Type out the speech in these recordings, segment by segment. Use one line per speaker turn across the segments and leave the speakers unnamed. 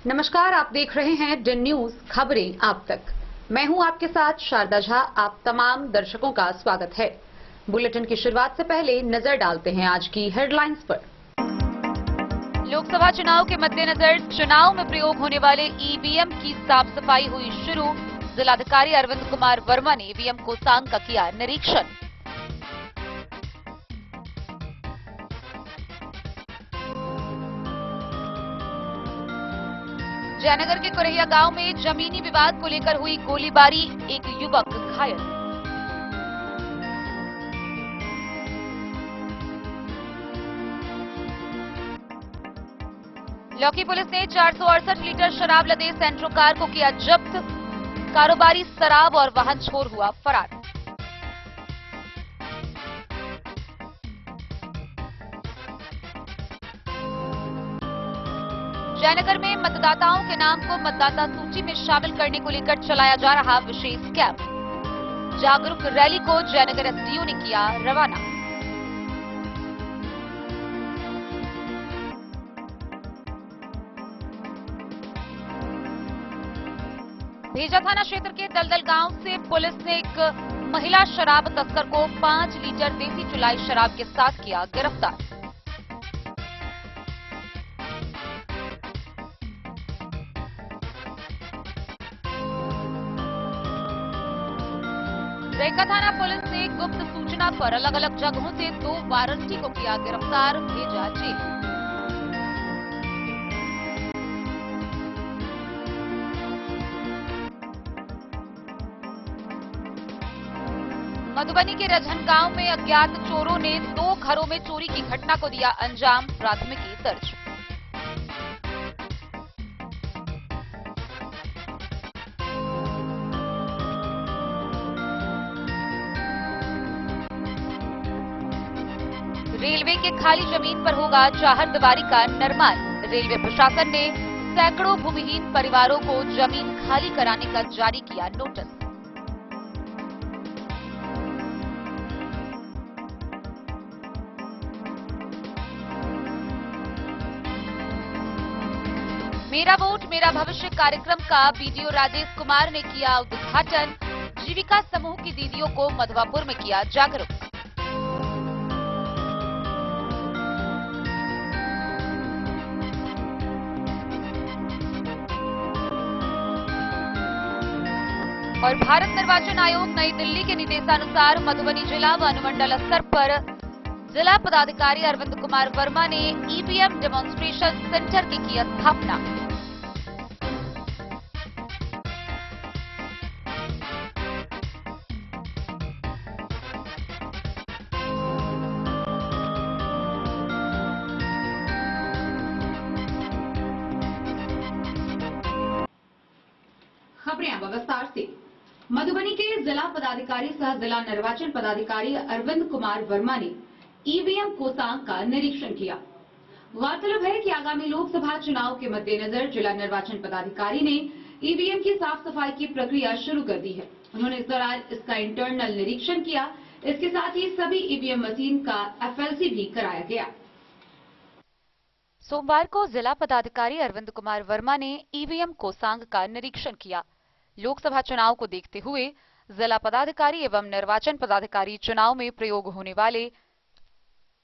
नमस्कार, आप देख रहे हैं डन न्यूज खबरें आप तक। मैं हूं आपके साथ शारदा झा। आप तमाम दर्शकों का स्वागत है। बुलेटिन की शुरुआत से पहले नजर डालते हैं आज की हेडलाइंस पर। लोकसभा चुनाव के मद्देनजर चुनाव में प्रयोग होने वाले ईवीएम की साफ सफाई हुई शुरू। जिलाधिकारी अरविंद कुमार वर्मा ने ईवीएम कोसांग का किया निरीक्षण। जयनगर के कुरैया गांव में जमीनी विवाद को लेकर हुई गोलीबारी, एक युवक घायल। लौकी पुलिस ने 468 लीटर शराब लदे सेंट्रो कार को किया जब्त। कारोबारी शराब और वाहन छोड़ हुआ फरार। जयनगर में मतदाताओं के नाम को मतदाता सूची में शामिल करने को लेकर चलाया जा रहा विशेष कैंप। जागरूक रैली को जयनगर एसडीओ ने किया रवाना। भेजा थाना क्षेत्र के दलदल गांव से पुलिस ने एक महिला शराब तस्कर को 5 लीटर देसी चुलाई शराब के साथ किया गिरफ्तार। रेका थाना पुलिस ने गुप्त सूचना पर अलग अलग जगहों से 2 वारंटी को किया गिरफ्तार, भेजा जेल। मधुबनी के रजन गांव में अज्ञात चोरों ने 2 घरों में चोरी की घटना को दिया अंजाम, प्राथमिकी दर्ज। रेलवे के खाली जमीन पर होगा चाहरदीवारी का निर्माण। रेलवे प्रशासन ने सैकड़ों भूमिहीन परिवारों को जमीन खाली कराने का जारी किया नोटिस। मेरा वोट मेरा भविष्य कार्यक्रम का बीडीओ राजेश कुमार ने किया उद्घाटन। जीविका समूह की दीदियों को मधवापुर में किया जागरूक। और भारत निर्वाचन आयोग नई दिल्ली के निर्देशानुसार मधुबनी जिला व अनुमंडल स्तर पर जिला पदाधिकारी अरविंद कुमार वर्मा ने ईवीएम डेमोन्स्ट्रेशन सेंटर की स्थापना। खबरें अब विस्तार से। मधुबनी के जिला पदाधिकारी सह जिला निर्वाचन पदाधिकारी अरविंद कुमार वर्मा ने ईवीएम कोसांग का निरीक्षण किया। गौरतलब है कि आगामी लोकसभा चुनाव के मद्देनजर जिला निर्वाचन पदाधिकारी ने ईवीएम की साफ सफाई की प्रक्रिया शुरू कर दी है। उन्होंने इस दौरान इसका इंटरनल निरीक्षण किया। इसके साथ ही सभी ईवीएम मशीन का एफएलसी भी कराया गया। सोमवार को जिला पदाधिकारी अरविंद कुमार वर्मा ने ईवीएम कोसांग का निरीक्षण किया। लोकसभा चुनाव को देखते हुए जिला पदाधिकारी एवं निर्वाचन पदाधिकारी चुनाव में प्रयोग होने वाले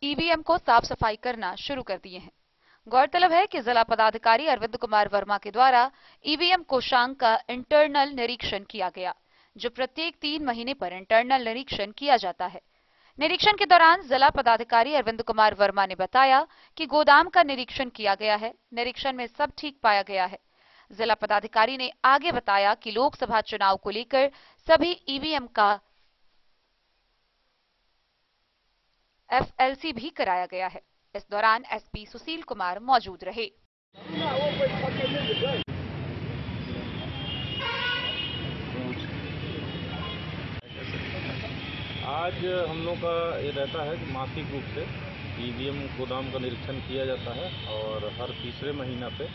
ईवीएम को साफ सफाई करना शुरू कर दिए हैं। गौरतलब है कि जिला पदाधिकारी अरविंद कुमार वर्मा के द्वारा ईवीएम कोसांग का इंटरनल निरीक्षण किया गया, जो प्रत्येक 3 महीने पर इंटरनल निरीक्षण किया जाता है। निरीक्षण के दौरान जिला पदाधिकारी अरविंद कुमार वर्मा ने बताया कि गोदाम का निरीक्षण किया गया है। निरीक्षण में सब ठीक पाया गया है। जिला पदाधिकारी ने आगे बताया कि लोकसभा चुनाव को लेकर सभी ईवीएम का एफएलसी भी कराया गया है। इस दौरान एसपी सुशील कुमार मौजूद रहे।
आज हम लोग का ये रहता है कि मासिक रूप से ईवीएम गोदाम का निरीक्षण किया जाता है और हर तीसरे महीना पे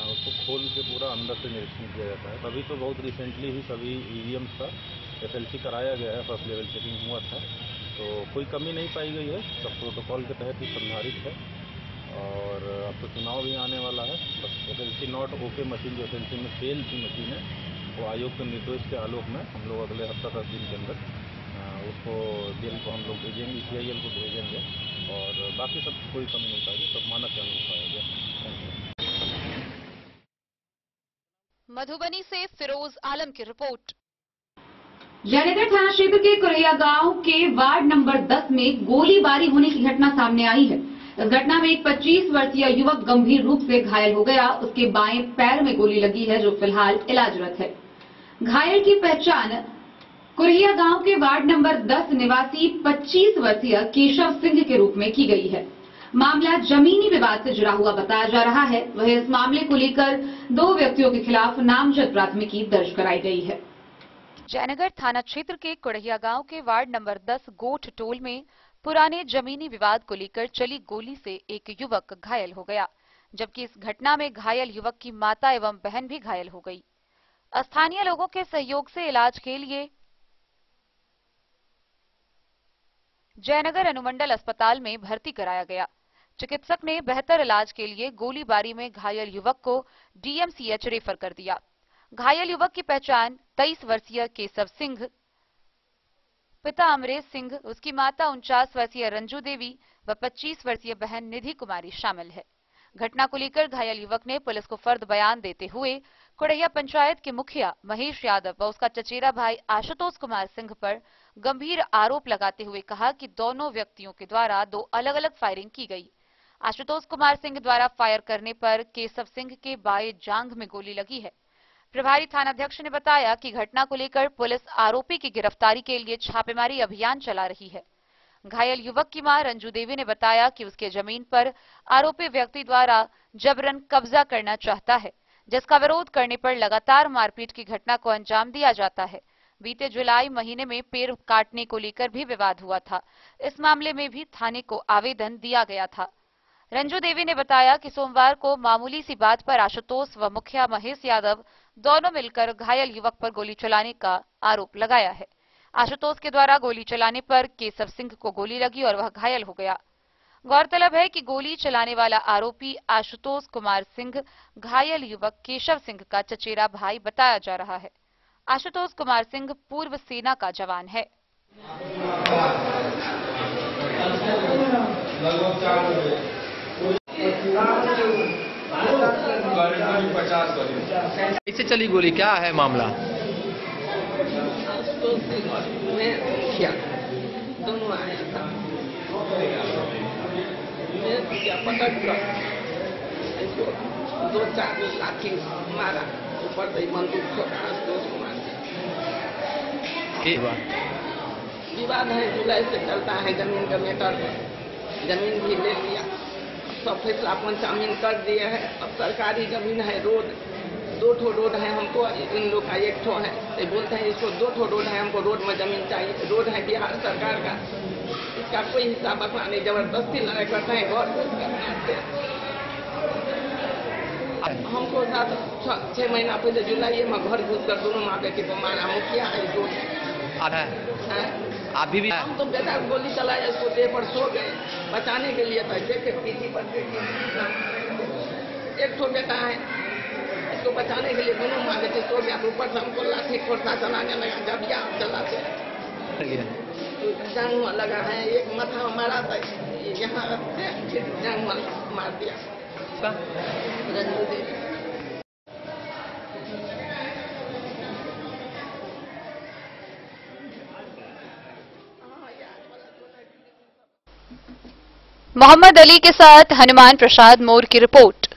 उसको खोल के पूरा अंदर से निरीक्षण किया जाता है। तभी तो बहुत रिसेंटली ही सभी ईवीएम का एफएलसी कराया गया है, फर्स्ट लेवल चेकिंग हुआ था, तो कोई कमी नहीं पाई गई है। सब प्रोटोकॉल के तहत ही संधारित है और अब तो चुनाव भी आने वाला है। बस SLC नॉट ओके मशीन, जो SLC में फेल की मशीन है, वो आयोग के निर्देश के आलोक में हम लोग अगले हफ्ता 10 दिन के अंदर उसको जेल को हम लोग भेजेंगे, CIL को भेजेंगे, और बाकी सब कोई कमी नहीं पाएगी, सब मानक के अनुसार पाएगा।
मधुबनी से फिरोज आलम की रिपोर्ट।
जयनगर थाना क्षेत्र के कुरैया गांव के वार्ड नंबर 10 में गोलीबारी होने की घटना सामने आई है। इस घटना में एक 25 वर्षीय युवक गंभीर रूप से घायल हो गया। उसके बाएं पैर में गोली लगी है, जो फिलहाल इलाजरत है। घायल की पहचान कुरैया गांव के वार्ड नंबर 10 निवासी 25 वर्षीय केशव सिंह के रूप में की गई है। मामला जमीनी विवाद से जुड़ा हुआ बताया जा रहा है। वहीं इस मामले को लेकर 2 व्यक्तियों के खिलाफ नामजद प्राथमिकी दर्ज कराई गई है।
जयनगर थाना क्षेत्र के कुड़हिया गांव के वार्ड नंबर 10 गोठ टोल में पुराने जमीनी विवाद को लेकर चली गोली से एक युवक घायल हो गया, जबकि इस घटना में घायल युवक की माता एवं बहन भी घायल हो गई। स्थानीय लोगों के सहयोग से इलाज के लिए जयनगर अनुमंडल अस्पताल में भर्ती कराया गया। चिकित्सक ने बेहतर इलाज के लिए गोलीबारी में घायल युवक को DMCH रेफर कर दिया। घायल युवक की पहचान 23 वर्षीय केशव सिंह, पिता अमरेश सिंह, उसकी माता 49 वर्षीय रंजू देवी व 25 वर्षीय बहन निधि कुमारी शामिल है। घटना को लेकर घायल युवक ने पुलिस को फर्द बयान देते हुए कुड़हिया पंचायत के मुखिया महेश यादव व उसका चचेरा भाई आशुतोष कुमार सिंह पर गंभीर आरोप लगाते हुए कहा कि दोनों व्यक्तियों के द्वारा 2 अलग-अलग फायरिंग की गई। आशुतोष कुमार सिंह द्वारा फायर करने पर केशव सिंह के बाएं जांघ में गोली लगी है। प्रभारी थानाध्यक्ष ने बताया कि घटना को लेकर पुलिस आरोपी की गिरफ्तारी के लिए छापेमारी अभियान चला रही है। घायल युवक की मां रंजू देवी ने बताया कि उसके जमीन पर आरोपी व्यक्ति द्वारा जबरन कब्जा करना चाहता है, जिसका विरोध करने पर लगातार मारपीट की घटना को अंजाम दिया जाता है। बीते जुलाई महीने में पेड़ काटने को लेकर भी विवाद हुआ था। इस मामले में भी थाने को आवेदन दिया गया था। रंजू देवी ने बताया कि सोमवार को मामूली सी बात पर आशुतोष व मुखिया महेश यादव दोनों मिलकर घायल युवक पर गोली चलाने का आरोप लगाया है। आशुतोष के द्वारा गोली चलाने पर केशव सिंह को गोली लगी और वह घायल हो गया। गौरतलब है कि गोली चलाने वाला आरोपी आशुतोष कुमार सिंह घायल युवक केशव सिंह का चचेरा भाई बताया जा रहा है। आशुतोष कुमार सिंह पूर्व सेना का जवान है।
कैसे चली गोली, क्या है मामला?
दोनों आया था, पकड़ कर 2-4 लाठी मारा, ऊपर से बंदूक छोड़ा, आशुतोष कुमार विवाद है, जुलाई से चलता है जमीन का मैटर है। जमीन भी ले लिया, सब फैसला पंचामीन कर दिए है। अब सरकारी जमीन है, रोड 2 ठो रोड है, हमको इन लोग का 1 ठो है, तो बोलते हैं इसको 2 ठो रोड है, हमको रोड में जमीन चाहिए। रोड है बिहार सरकार का, इसका कोई हिसाब बकला नहीं, जबरदस्ती लड़ाई करते हैं, घर हमको 6 महीना पहले जुलाई में घर घुस कर दोनों माँ बेटी को मारा। मुखिया है जो
अभी भी
हम तो बेटा गोली चलाया, इसको देह पर सो गए बचाने के लिए, था देखे पीठी पर 1 ठो बेटा है, इसको बचाने के लिए दोनों माँ बेटे सो गया। तो ऊपर से हमको लाठी खोटा चलाने लगा, जबिया चलाते जंग लगा है, एक माथा मारा था, यहाँ जंग मार दिया।
मोहम्मद अली के साथ हनुमान प्रसाद मोर की रिपोर्ट।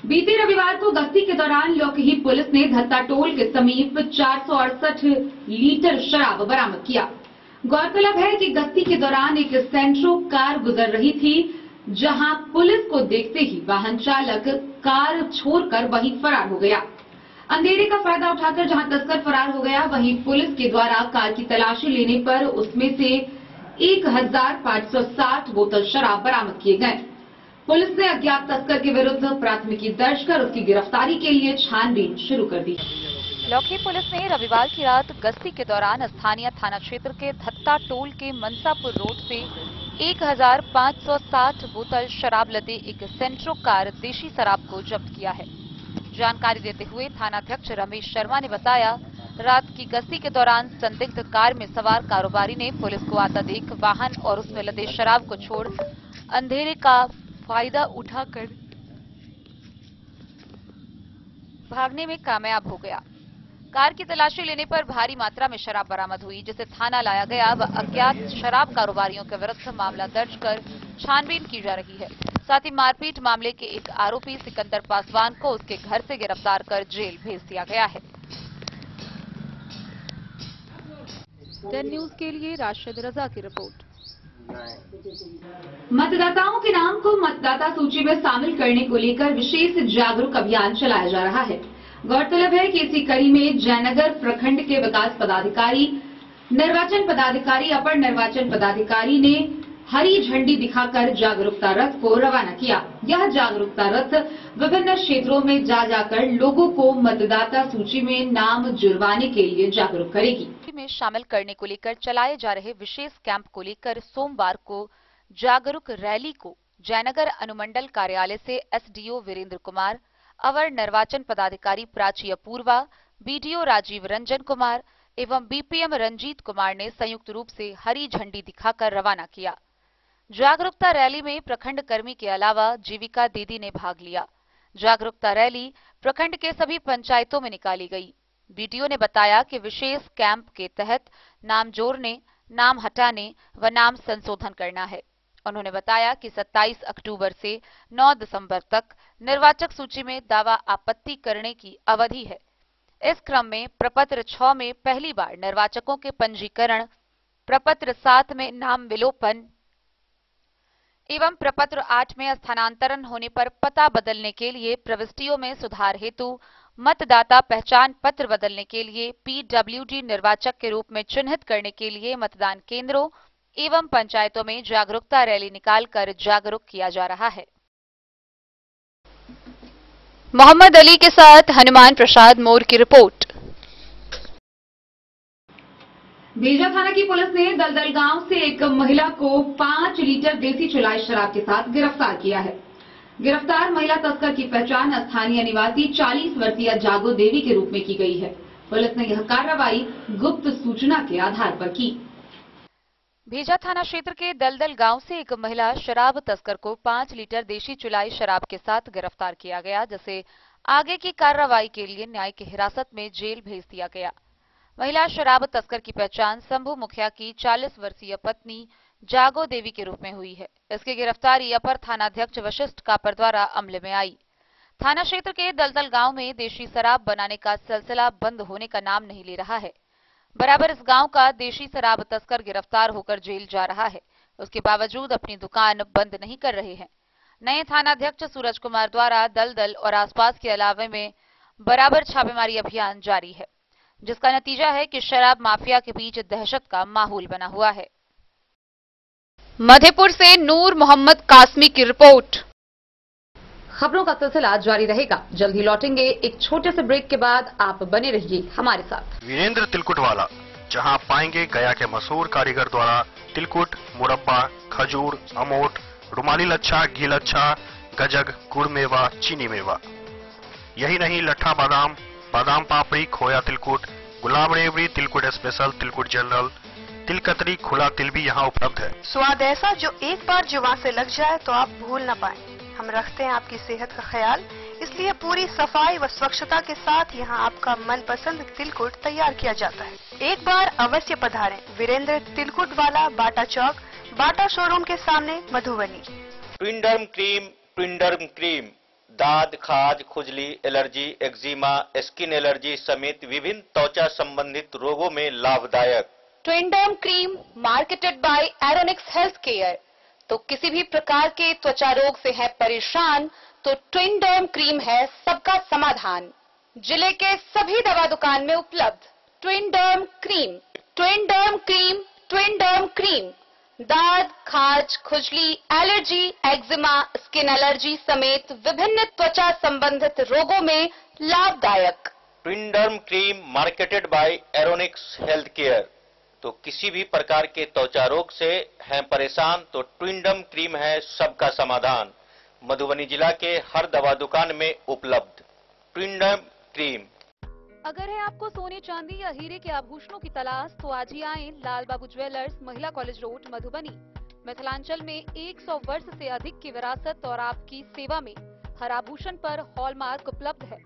बीते रविवार को गश्ती के दौरान लौकही पुलिस ने धत्ता टोल के समीप 468 लीटर शराब बरामद किया। गौरतलब है कि गश्ती के दौरान एक सेंट्रो कार गुजर रही थी, जहां पुलिस को देखते ही वाहन चालक कार छोड़कर वहीं फरार हो गया। अंधेरे का फायदा उठाकर जहां तस्कर फरार हो गया, वहीं पुलिस के द्वारा कार की तलाशी लेने पर उसमें से 1560 बोतल शराब बरामद किए गए। पुलिस ने अज्ञात तस्कर के विरुद्ध प्राथमिकी दर्ज कर उसकी गिरफ्तारी के लिए छानबीन शुरू कर दी।
लौकी पुलिस ने रविवार की रात गश्ती के दौरान स्थानीय थाना क्षेत्र के धत्ता टोल के मनसापुर रोड से 1560 बोतल शराब लदे एक सेंट्रो कार देशी शराब को जब्त किया है। जानकारी देते हुए थानाध्यक्ष रमेश शर्मा ने बताया, रात की गश्ती के दौरान संदिग्ध कार में सवार कारोबारी ने पुलिस को आता देख वाहन और उसमें लदे शराब को छोड़ अंधेरे का फायदा उठाकर भागने में कामयाब हो गया। कार की तलाशी लेने पर भारी मात्रा में शराब बरामद हुई, जिसे थाना लाया गया व अज्ञात शराब कारोबारियों के विरुद्ध मामला दर्ज कर छानबीन की जा रही है। साथ ही मारपीट मामले के एक आरोपी सिकंदर पासवान को उसके घर से गिरफ्तार कर जेल भेज दिया गया है। 10 न्यूज के लिए राशिद रजा की रिपोर्ट।
मतदाताओं के नाम को मतदाता सूची में शामिल करने को लेकर विशेष जागरूक अभियान चलाया जा रहा है। गौरतलब है कि इसी कड़ी में जयनगर प्रखंड के विकास पदाधिकारी, निर्वाचन पदाधिकारी, अपर निर्वाचन पदाधिकारी ने हरी झंडी दिखाकर जागरूकता रथ को रवाना किया। यह जागरूकता रथ विभिन्न क्षेत्रों में जा जाकर लोगों को मतदाता सूची में नाम जुड़वाने के लिए जागरूक करेगी।
में शामिल करने को लेकर चलाए जा रहे विशेष कैंप को लेकर सोमवार को जागरूक रैली को जयनगर अनुमंडल कार्यालय से एसडीओ वीरेंद्र कुमार, अवर निर्वाचन पदाधिकारी प्राची अपूर्वा, बीडीओ राजीव रंजन कुमार एवं बीपीएम रंजीत कुमार ने संयुक्त रूप से हरी झंडी दिखाकर रवाना किया। जागरूकता रैली में प्रखंड कर्मी के अलावा जीविका दीदी ने भाग लिया। जागरूकता रैली प्रखंड के सभी पंचायतों में निकाली गई। बीडीओ ने बताया कि विशेष कैंप के तहत नाम जोड़ने, नाम हटाने व नाम संशोधन करना है। उन्होंने बताया कि 27 अक्टूबर से 9 दिसंबर तक निर्वाचक सूची में दावा आपत्ति करने की अवधि है। इस क्रम में प्रपत्र 6 में पहली बार निर्वाचकों के पंजीकरण, प्रपत्र 7 में नाम विलोपन एवं प्रपत्र 8 में स्थानांतरण होने पर पता बदलने के लिए प्रविष्टियों में सुधार हेतु मतदाता पहचान पत्र बदलने के लिए पीडब्ल्यूडी निर्वाचक के रूप में चिन्हित करने के लिए मतदान केंद्रों एवं पंचायतों में जागरूकता रैली निकालकर जागरूक किया जा रहा है। मोहम्मद अली के साथ हनुमान प्रसाद मोर की रिपोर्ट।
बेजा थाना की पुलिस ने दलदल गांव से एक महिला को 5 लीटर देसी चुलाई शराब के साथ गिरफ्तार किया है। गिरफ्तार महिला तस्कर की पहचान स्थानीय निवासी 40 वर्षीय जागो देवी के रूप में की गई है। पुलिस ने यह कार्रवाई गुप्त सूचना के आधार पर की।
भेजा थाना क्षेत्र के दलदल गांव से एक महिला शराब तस्कर को 5 लीटर देशी चुलाई शराब के साथ गिरफ्तार किया गया, जिसे आगे की कार्रवाई के लिए न्यायिक हिरासत में जेल भेज दिया गया। महिला शराब तस्कर की पहचान शंभू मुखिया की 40 वर्षीय पत्नी जागो देवी के रूप में हुई है। इसकी गिरफ्तारी अपर थानाध्यक्ष वशिष्ठ कापर द्वारा अमल में आई। थाना क्षेत्र के दलदल गांव में देशी शराब बनाने का सिलसिला बंद होने का नाम नहीं ले रहा है। बराबर इस गांव का देशी शराब तस्कर गिरफ्तार होकर जेल जा रहा है। उसके बावजूद अपनी दुकान बंद नहीं कर रहे हैं। नए थानाध्यक्ष सूरज कुमार द्वारा दलदल और आसपास के इलाके में बराबर छापेमारी अभियान जारी है, जिसका नतीजा है कि शराब माफिया के बीच दहशत का माहौल बना हुआ है। मधेपुर से नूर मोहम्मद कासमी की रिपोर्ट। खबरों का सिलसिला जारी रहेगा। जल्द ही लौटेंगे एक छोटे से ब्रेक के बाद। आप बने रहिए हमारे साथ।
वीरेंद्र तिलकुट वाला, जहां पाएंगे गया के मशहूर कारीगर द्वारा तिलकुट, मुरब्बा, खजूर, अमोट, रुमाली लच्छा, घी लच्छा, गजक, गुड़ मेवा, चीनी मेवा। यही नहीं, लट्ठा बादाम, बादाम पापड़ी, खोया तिलकुट, गुलाब रेवड़ी, तिलकुट स्पेशल, तिलकुट जनरल, तिल कतरी, खुला तिल भी यहाँ उपलब्ध है।
स्वाद ऐसा जो एक बार जुबान से लग जाए तो आप भूल न पाएं। हम रखते हैं आपकी सेहत का ख्याल, इसलिए पूरी सफाई व स्वच्छता के साथ यहाँ आपका मनपसंद तिलकुट तैयार किया जाता है। एक बार अवश्य पधारें। वीरेंद्र तिलकुट वाला, बाटा चौक, बाटा शोरूम के सामने, मधुबनी।
ट्विंडर्म क्रीम, ट्विंडर्म क्रीम दाद, खाज, खुजली, एलर्जी, एक्जिमा, स्किन एलर्जी समेत विभिन्न त्वचा संबंधित रोगों में लाभदायक।
Twinderm cream marketed by Aronix health care. तो किसी भी प्रकार के त्वचा रोग से है परेशान तो ट्विंडर्म क्रीम है सबका समाधान। जिले के सभी दवा दुकान में उपलब्ध ट्विंडर्म क्रीम। ट्विंडर्म क्रीम, ट्विंडर्म क्रीम दाद, खाज, खुजली, एलर्जी, एक्जिमा, स्किन एलर्जी समेत विभिन्न त्वचा संबंधित रोगों में लाभदायक।
Twinderm cream marketed by Aronix health care. तो किसी भी प्रकार के त्वचा रोग से हैं परेशान तो ट्विंडम क्रीम है सबका समाधान। मधुबनी जिला के हर दवा दुकान में उपलब्ध ट्विंडम क्रीम।
अगर है आपको सोने चांदी या हीरे के आभूषणों की तलाश तो आज ही आएं लाल बाबू ज्वेलर्स, महिला कॉलेज रोड, मधुबनी। मिथिलांचल में 100 वर्ष से अधिक की विरासत और आपकी सेवा में हर आभूषण पर हॉलमार्क उपलब्ध है।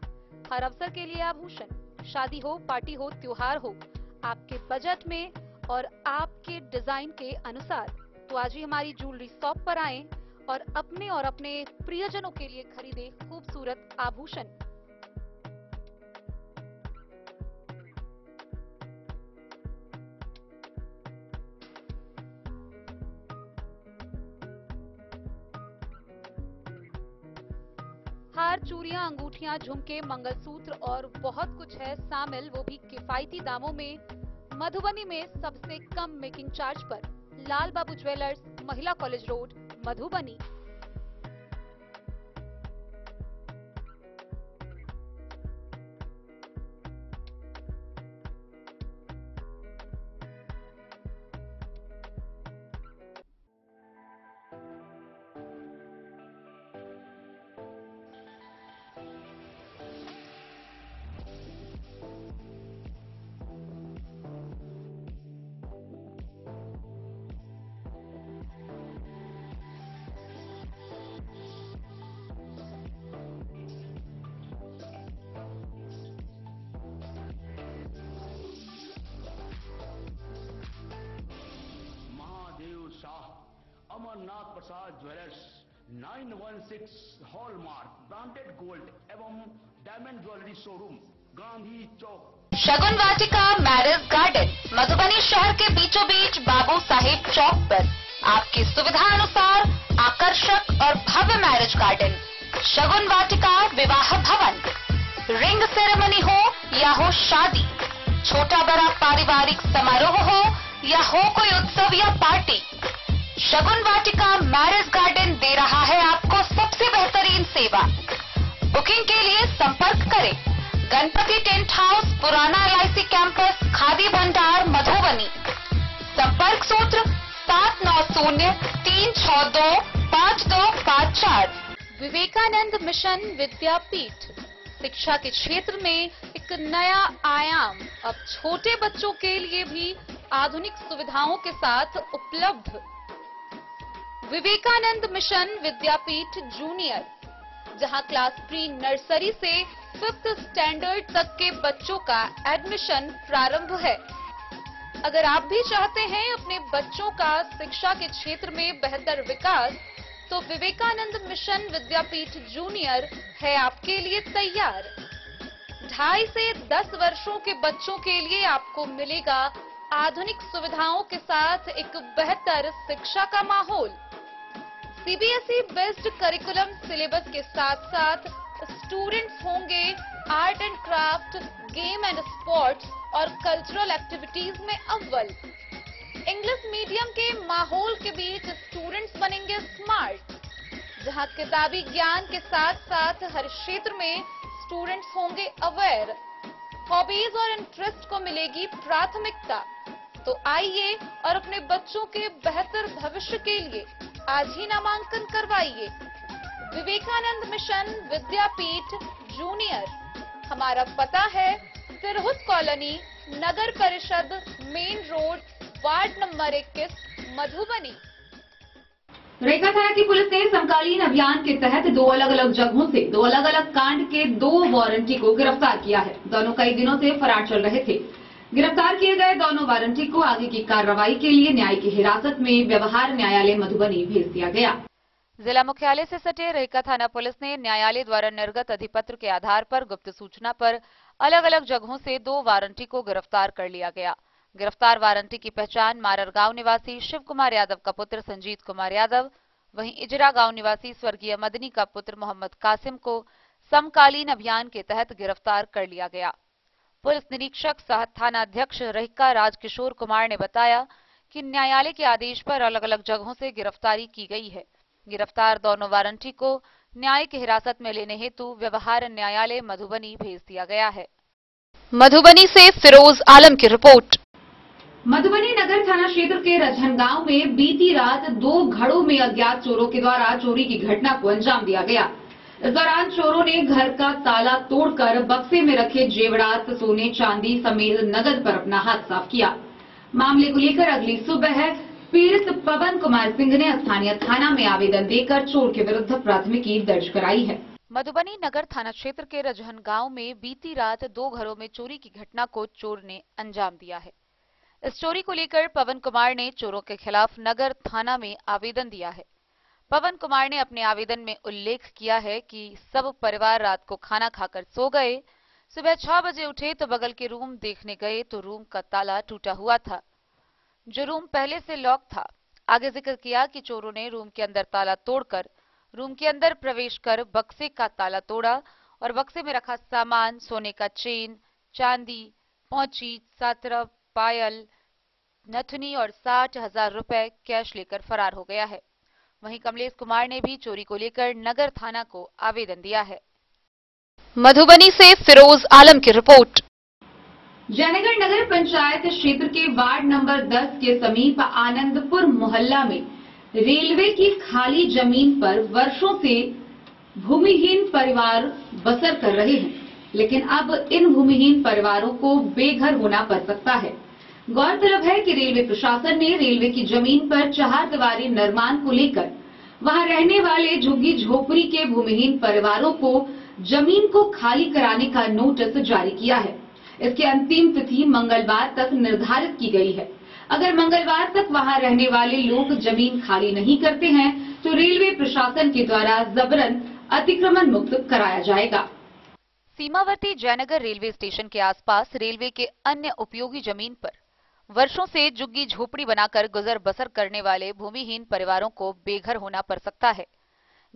हर अवसर के लिए आभूषण, शादी हो, पार्टी हो, त्योहार हो, आपके बजट में और आपके डिजाइन के अनुसार। तो आज ही हमारी ज्वेलरी शॉप पर आएं और अपने प्रियजनों के लिए खरीदे खूबसूरत आभूषण। हार, चूड़ियां, अंगूठियां, झुमके, मंगलसूत्र और बहुत कुछ है शामिल, वो भी किफायती दामों में। मधुबनी में सबसे कम मेकिंग चार्ज पर लाल बाबू ज्वेलर्स, महिला कॉलेज रोड, मधुबनी।
अमरनाथ प्रसाद ज्वेलर्स 916 हॉलमार्क ब्रांडेड गोल्ड एवं डायमंड ज्वेलरी शोरूम, गांधी चौक।
शगुन वाटिका मैरिज गार्डन, मधुबनी शहर के बीचों बीच बाबू साहिब चौक पर आपकी सुविधा अनुसार आकर्षक और भव्य मैरिज गार्डन। शगुन वाटिका विवाह भवन, रिंग सेरेमनी हो या हो शादी, छोटा बड़ा पारिवारिक समारोह हो या हो कोई उत्सव या पार्टी, शगुन वाटिका मैरिज गार्डन दे रहा है आपको सबसे बेहतरीन सेवा। बुकिंग के लिए संपर्क करें गणपति टेंट हाउस, पुराना LIC कैंपस, खादी भंडार, मधुबनी। संपर्क सूत्र 7903625254। विवेकानंद मिशन विद्यापीठ, शिक्षा के क्षेत्र में एक नया आयाम, अब छोटे बच्चों के लिए भी आधुनिक सुविधाओं के साथ उपलब्ध। विवेकानंद मिशन विद्यापीठ जूनियर, जहां क्लास प्री नर्सरी से 5th स्टैंडर्ड तक के बच्चों का एडमिशन प्रारंभ है। अगर आप भी चाहते हैं अपने बच्चों का शिक्षा के क्षेत्र में बेहतर विकास, तो विवेकानंद मिशन विद्यापीठ जूनियर है आपके लिए तैयार। 2.5 से 10 वर्षों के बच्चों के लिए आपको मिलेगा आधुनिक सुविधाओं के साथ एक बेहतर शिक्षा का माहौल। CBSE बेस्ड करिकुलम सिलेबस के साथ साथ स्टूडेंट्स होंगे art and craft, game and sports और कल्चरल एक्टिविटीज में अव्वल। इंग्लिश मीडियम के माहौल के बीच स्टूडेंट्स बनेंगे स्मार्ट, जहां किताबी ज्ञान के साथ साथ हर क्षेत्र में स्टूडेंट्स होंगे अवेयर। हॉबीज और इंटरेस्ट को मिलेगी प्राथमिकता। तो आइए और अपने बच्चों के बेहतर भविष्य के लिए आज ही नामांकन करवाइए। विवेकानंद मिशन विद्यापीठ जूनियर, हमारा पता है तिरहुत कॉलोनी, नगर परिषद, main road, ward number 21, Madhubani.
Rekha थाना की पुलिस ने समकालीन अभियान के तहत 2 अलग-अलग जगहों से 2 अलग-अलग कांड के 2 वारंटी को गिरफ्तार किया है। दोनों कई दिनों से फरार चल रहे थे। गिरफ्तार किए गए दोनों वारंटी को आगे की कार्रवाई के लिए न्याय की हिरासत में व्यवहार न्यायालय मधुबनी भेज दिया गया।
जिला मुख्यालय से सटे रेखा थाना पुलिस ने न्यायालय द्वारा निर्गत अधिपत्र के आधार पर गुप्त सूचना पर अलग अलग जगहों से 2 वारंटी को गिरफ्तार कर लिया गया। गिरफ्तार वारंटी की पहचान मारर गांव निवासी शिव कुमार यादव का पुत्र संजीत कुमार यादव, वहीं इजरा गांव निवासी स्वर्गीय मदनी का पुत्र मोहम्मद कासिम को समकालीन अभियान के तहत गिरफ्तार कर लिया गया। पुलिस निरीक्षक सह थाना अध्यक्ष रहिका राजकिशोर कुमार ने बताया कि न्यायालय के आदेश पर अलग अलग जगहों से गिरफ्तारी की गई है। गिरफ्तार दोनों वारंटी को न्याय की हिरासत में लेने हेतु व्यवहार न्यायालय मधुबनी भेज दिया गया है। मधुबनी से फिरोज आलम की रिपोर्ट।
मधुबनी नगर थाना क्षेत्र के रजहनगांव में बीती रात 2 घरों में अज्ञात चोरों के द्वारा चोरी की घटना को अंजाम दिया गया। इस दौरान चोरों ने घर का ताला तोड़कर बक्से में रखे जेवरात, सोने चांदी समेत नकद पर अपना हाथ साफ किया। मामले को लेकर अगली सुबह पीड़ित पवन कुमार सिंह ने स्थानीय थाना में आवेदन देकर चोर के विरुद्ध प्राथमिकी दर्ज कराई है।
मधुबनी नगर थाना क्षेत्र के रजहनगांव में बीती रात 2 घरों में चोरी की घटना को चोर ने अंजाम दिया है। इस चोरी को लेकर पवन कुमार ने चोरों के खिलाफ नगर थाना में आवेदन दिया है। पवन कुमार ने अपने आवेदन में उल्लेख किया है कि सब परिवार रात को खाना खाकर सो गए। सुबह 6 बजे उठे तो बगल के रूम देखने गए तो रूम का ताला टूटा हुआ था, जो रूम पहले से लॉक था। आगे जिक्र किया कि चोरों ने रूम के अंदर ताला तोड़कर रूम के अंदर प्रवेश कर बक्से का ताला तोड़ा और बक्से में रखा सामान, सोने का चेन, चांदी, पौची, सातरा, पायल, नथुनी और 60,000 रुपए कैश लेकर फरार हो गया है। वहीं कमलेश कुमार ने भी चोरी को लेकर नगर थाना को आवेदन दिया है। मधुबनी से फिरोज आलम की रिपोर्ट।
जयनगर नगर पंचायत क्षेत्र के वार्ड नंबर 10 के समीप आनंदपुर मोहल्ला में रेलवे की खाली जमीन पर वर्षों से भूमिहीन परिवार बसर कर रहे हैं, लेकिन अब इन भूमिहीन परिवारों को बेघर होना पड़ सकता है। गौरतलब है कि रेलवे प्रशासन ने रेलवे की जमीन पर चहारदीवारी निर्माण को लेकर वहां रहने वाले झुग्गी झोपड़ी के भूमिहीन परिवारों को जमीन को खाली कराने का नोटिस जारी किया है। इसकी अंतिम तिथि मंगलवार तक निर्धारित की गई है। अगर मंगलवार तक वहां रहने वाले लोग जमीन खाली नहीं करते हैं तो रेलवे प्रशासन के द्वारा जबरन अतिक्रमण मुक्त कराया जाएगा।
सीमावर्ती जयनगर रेलवे स्टेशन के आसपास रेलवे के अन्य उपयोगी जमीन पर वर्षों से झुग्गी झोपड़ी बनाकर गुजर बसर करने वाले भूमिहीन परिवारों को बेघर होना पड़ सकता है।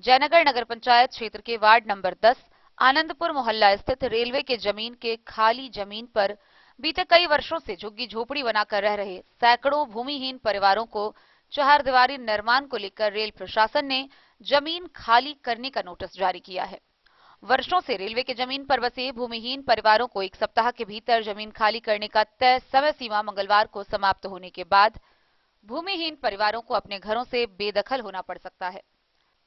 जयनगर नगर पंचायत क्षेत्र के वार्ड नंबर 10 आनंदपुर मोहल्ला स्थित रेलवे के जमीन के खाली जमीन पर बीते कई वर्षों से झुग्गी झोपड़ी बनाकर रह रहे सैकड़ों भूमिहीन परिवारों को चहारदीवारी निर्माण को लेकर रेल प्रशासन ने जमीन खाली करने का नोटिस जारी किया है। वर्षों से रेलवे के जमीन पर बसे भूमिहीन परिवारों को 1 सप्ताह के भीतर जमीन खाली करने का तय समय सीमा मंगलवार को समाप्त होने के बाद भूमिहीन परिवारों को अपने घरों से बेदखल होना पड़ सकता है।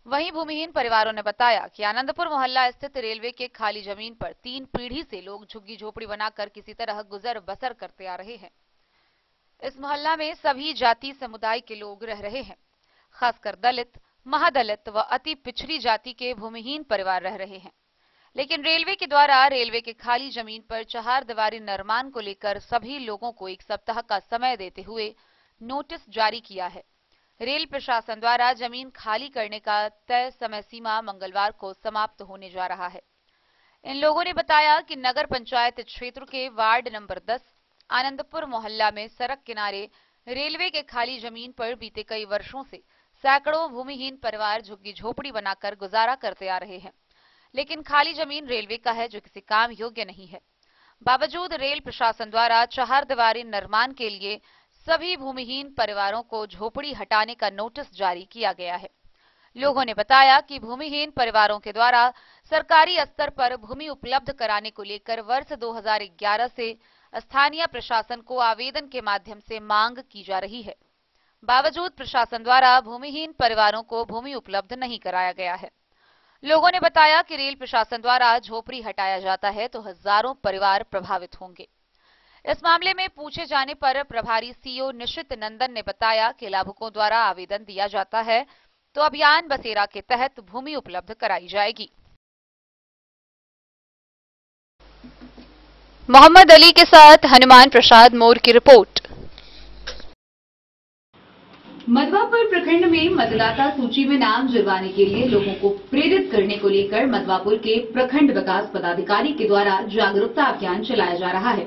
वहीं भूमिहीन परिवारों ने बताया कि आनंदपुर मोहल्ला स्थित रेलवे के खाली जमीन पर 3 पीढ़ी से लोग झुग्गी झोपड़ी बनाकर किसी तरह गुजर बसर करते आ रहे हैं। इस मोहल्ला में सभी जाति समुदाय के लोग रह रहे हैं, खासकर दलित, महादलित व अति पिछड़ी जाति के भूमिहीन परिवार रह रहे हैं। लेकिन रेलवे के द्वारा रेलवे के खाली जमीन पर चहारदीवारी निर्माण को लेकर सभी लोगों को 1 सप्ताह का समय देते हुए नोटिस जारी किया है। रेल प्रशासन द्वारा जमीन खाली करने का तय समय सीमा मंगलवार को समाप्त होने जा रहा है। इन लोगों ने बताया कि नगर पंचायत क्षेत्र के वार्ड नंबर 10 आनंदपुर मोहल्ला में सड़क किनारे रेलवे के खाली जमीन पर बीते कई वर्षों से सैकड़ों भूमिहीन परिवार झुग्गी झोपड़ी बनाकर गुजारा करते आ रहे हैं, लेकिन खाली जमीन रेलवे का है जो किसी काम योग्य नहीं है। बावजूद रेल प्रशासन द्वारा चहारदीवारी निर्माण के लिए सभी भूमिहीन परिवारों को झोपड़ी हटाने का नोटिस जारी किया गया है। लोगों ने बताया कि भूमिहीन परिवारों के द्वारा सरकारी स्तर पर भूमि उपलब्ध कराने को लेकर वर्ष 2011 से स्थानीय प्रशासन को आवेदन के माध्यम से मांग की जा रही है। बावजूद प्रशासन द्वारा भूमिहीन परिवारों को भूमि उपलब्ध नहीं कराया गया है। लोगों ने बताया कि रेल प्रशासन द्वारा झोपड़ी हटाया जाता है तो हजारों परिवार प्रभावित होंगे। इस मामले में पूछे जाने पर प्रभारी सीओ निशित नंदन ने बताया कि लाभुकों द्वारा आवेदन दिया जाता है तो अभियान बसेरा के तहत भूमि उपलब्ध कराई जाएगी। मोहम्मद अली के साथ हनुमान प्रसाद मोर की रिपोर्ट।
मधवापुर प्रखंड में मतदाता सूची में नाम जुड़वाने के लिए लोगों को प्रेरित करने को लेकर मधवापुर के प्रखंड विकास पदाधिकारी के द्वारा जागरूकता अभियान चलाया जा रहा है।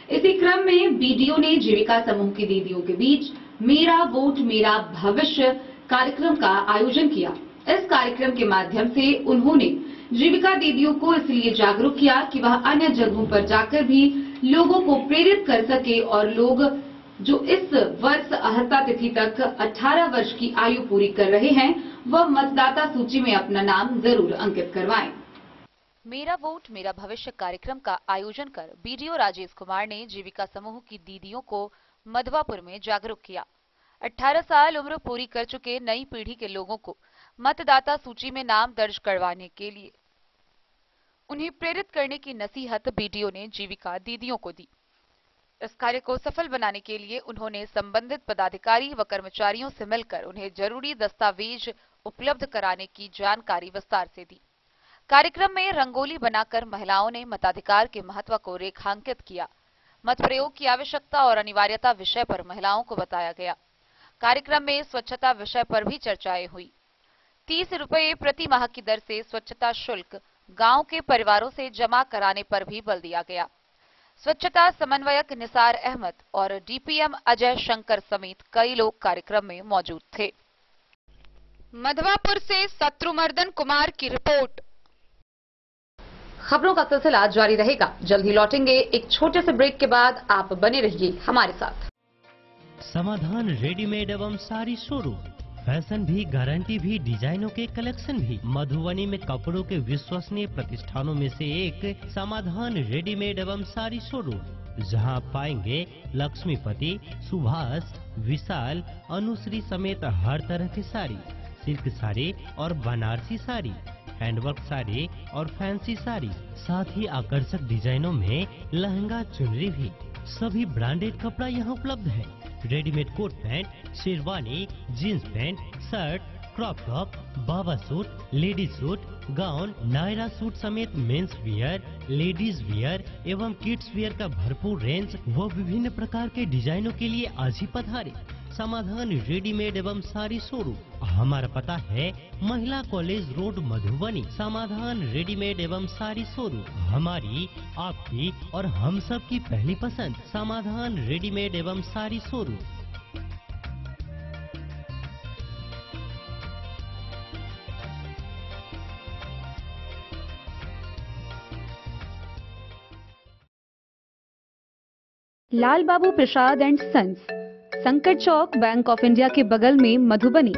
इसी क्रम में बीडीओ ने जीविका समूह की दीदियों के बीच मेरा वोट मेरा भविष्य कार्यक्रम का आयोजन किया। इस कार्यक्रम के माध्यम से उन्होंने जीविका दीदियों को इसलिए जागरूक किया कि वह अन्य जगहों पर जाकर भी लोगों को प्रेरित कर सके और लोग जो इस वर्ष अर्हता तिथि तक 18 वर्ष की आयु पूरी कर रहे हैं वह मतदाता सूची में अपना नाम जरूर अंकित करवाएं।
मेरा वोट मेरा भविष्य कार्यक्रम का आयोजन कर बीडीओ राजेश कुमार ने जीविका समूह की दीदियों को मधवापुर में जागरूक किया। 18 साल उम्र पूरी कर चुके नई पीढ़ी के लोगों को मतदाता सूची में नाम दर्ज करवाने के लिए उन्हें प्रेरित करने की नसीहत बीडीओ ने जीविका दीदियों को दी। इस कार्य को सफल बनाने के लिए उन्होंने संबंधित पदाधिकारी व कर्मचारियों से मिलकर उन्हें जरूरी दस्तावेज उपलब्ध कराने की जानकारी विस्तार से दी। कार्यक्रम में रंगोली बनाकर महिलाओं ने मताधिकार के महत्व को रेखांकित किया। मत प्रयोग की आवश्यकता और अनिवार्यता विषय पर महिलाओं को बताया गया। कार्यक्रम में स्वच्छता विषय पर भी चर्चाएं हुई। 30 रुपये प्रति माह की दर से स्वच्छता शुल्क गांव के परिवारों से जमा कराने पर भी बल दिया गया। स्वच्छता समन्वयक निसार अहमद और डीपीएम अजय शंकर समेत कई लोग कार्यक्रम में मौजूद थे। मधवापुर से शत्रुमर्दन कुमार की रिपोर्ट। खबरों का सिलसिला जारी रहेगा। जल्द ही लौटेंगे एक छोटे से ब्रेक के बाद। आप बने रहिए हमारे साथ।
समाधान रेडीमेड एवं साड़ी शोरूम, फैशन भी, गारंटी भी, डिजाइनों के कलेक्शन भी। मधुबनी में कपड़ों के विश्वसनीय प्रतिष्ठानों में से एक समाधान रेडीमेड एवं साड़ी शोरूम, जहां आप पाएंगे लक्ष्मीपति, सुभाष, विशाल, अनुश्री समेत हर तरह की साड़ी, सिल्क साड़ी और बनारसी साड़ी, हैंडवर्क साड़ी और फैंसी साड़ी, साथ ही आकर्षक डिजाइनों में लहंगा, चुनरी भी। सभी ब्रांडेड कपड़ा यहाँ उपलब्ध है। Readymade coat pant, sherwani, jeans pant, shirt, crop top, बाबा suit, ladies suit, gown, Naira suit समेत मेंस वियर, लेडीज वियर एवं किड्स वियर का भरपूर रेंज व विभिन्न प्रकार के डिजाइनों के लिए आज ही पधारे। समाधान रेडीमेड एवं साड़ी शोरूम। हमारा पता है महिला कॉलेज रोड, मधुबनी। समाधान रेडीमेड एवं साड़ी शोरूम हमारी, आपकी और हम सब की पहली पसंद। समाधान रेडीमेड एवं sari showroom.
Lal Babu Prasad and sons, Sankat Chowk, bank of India के बगल में, मधुबनी।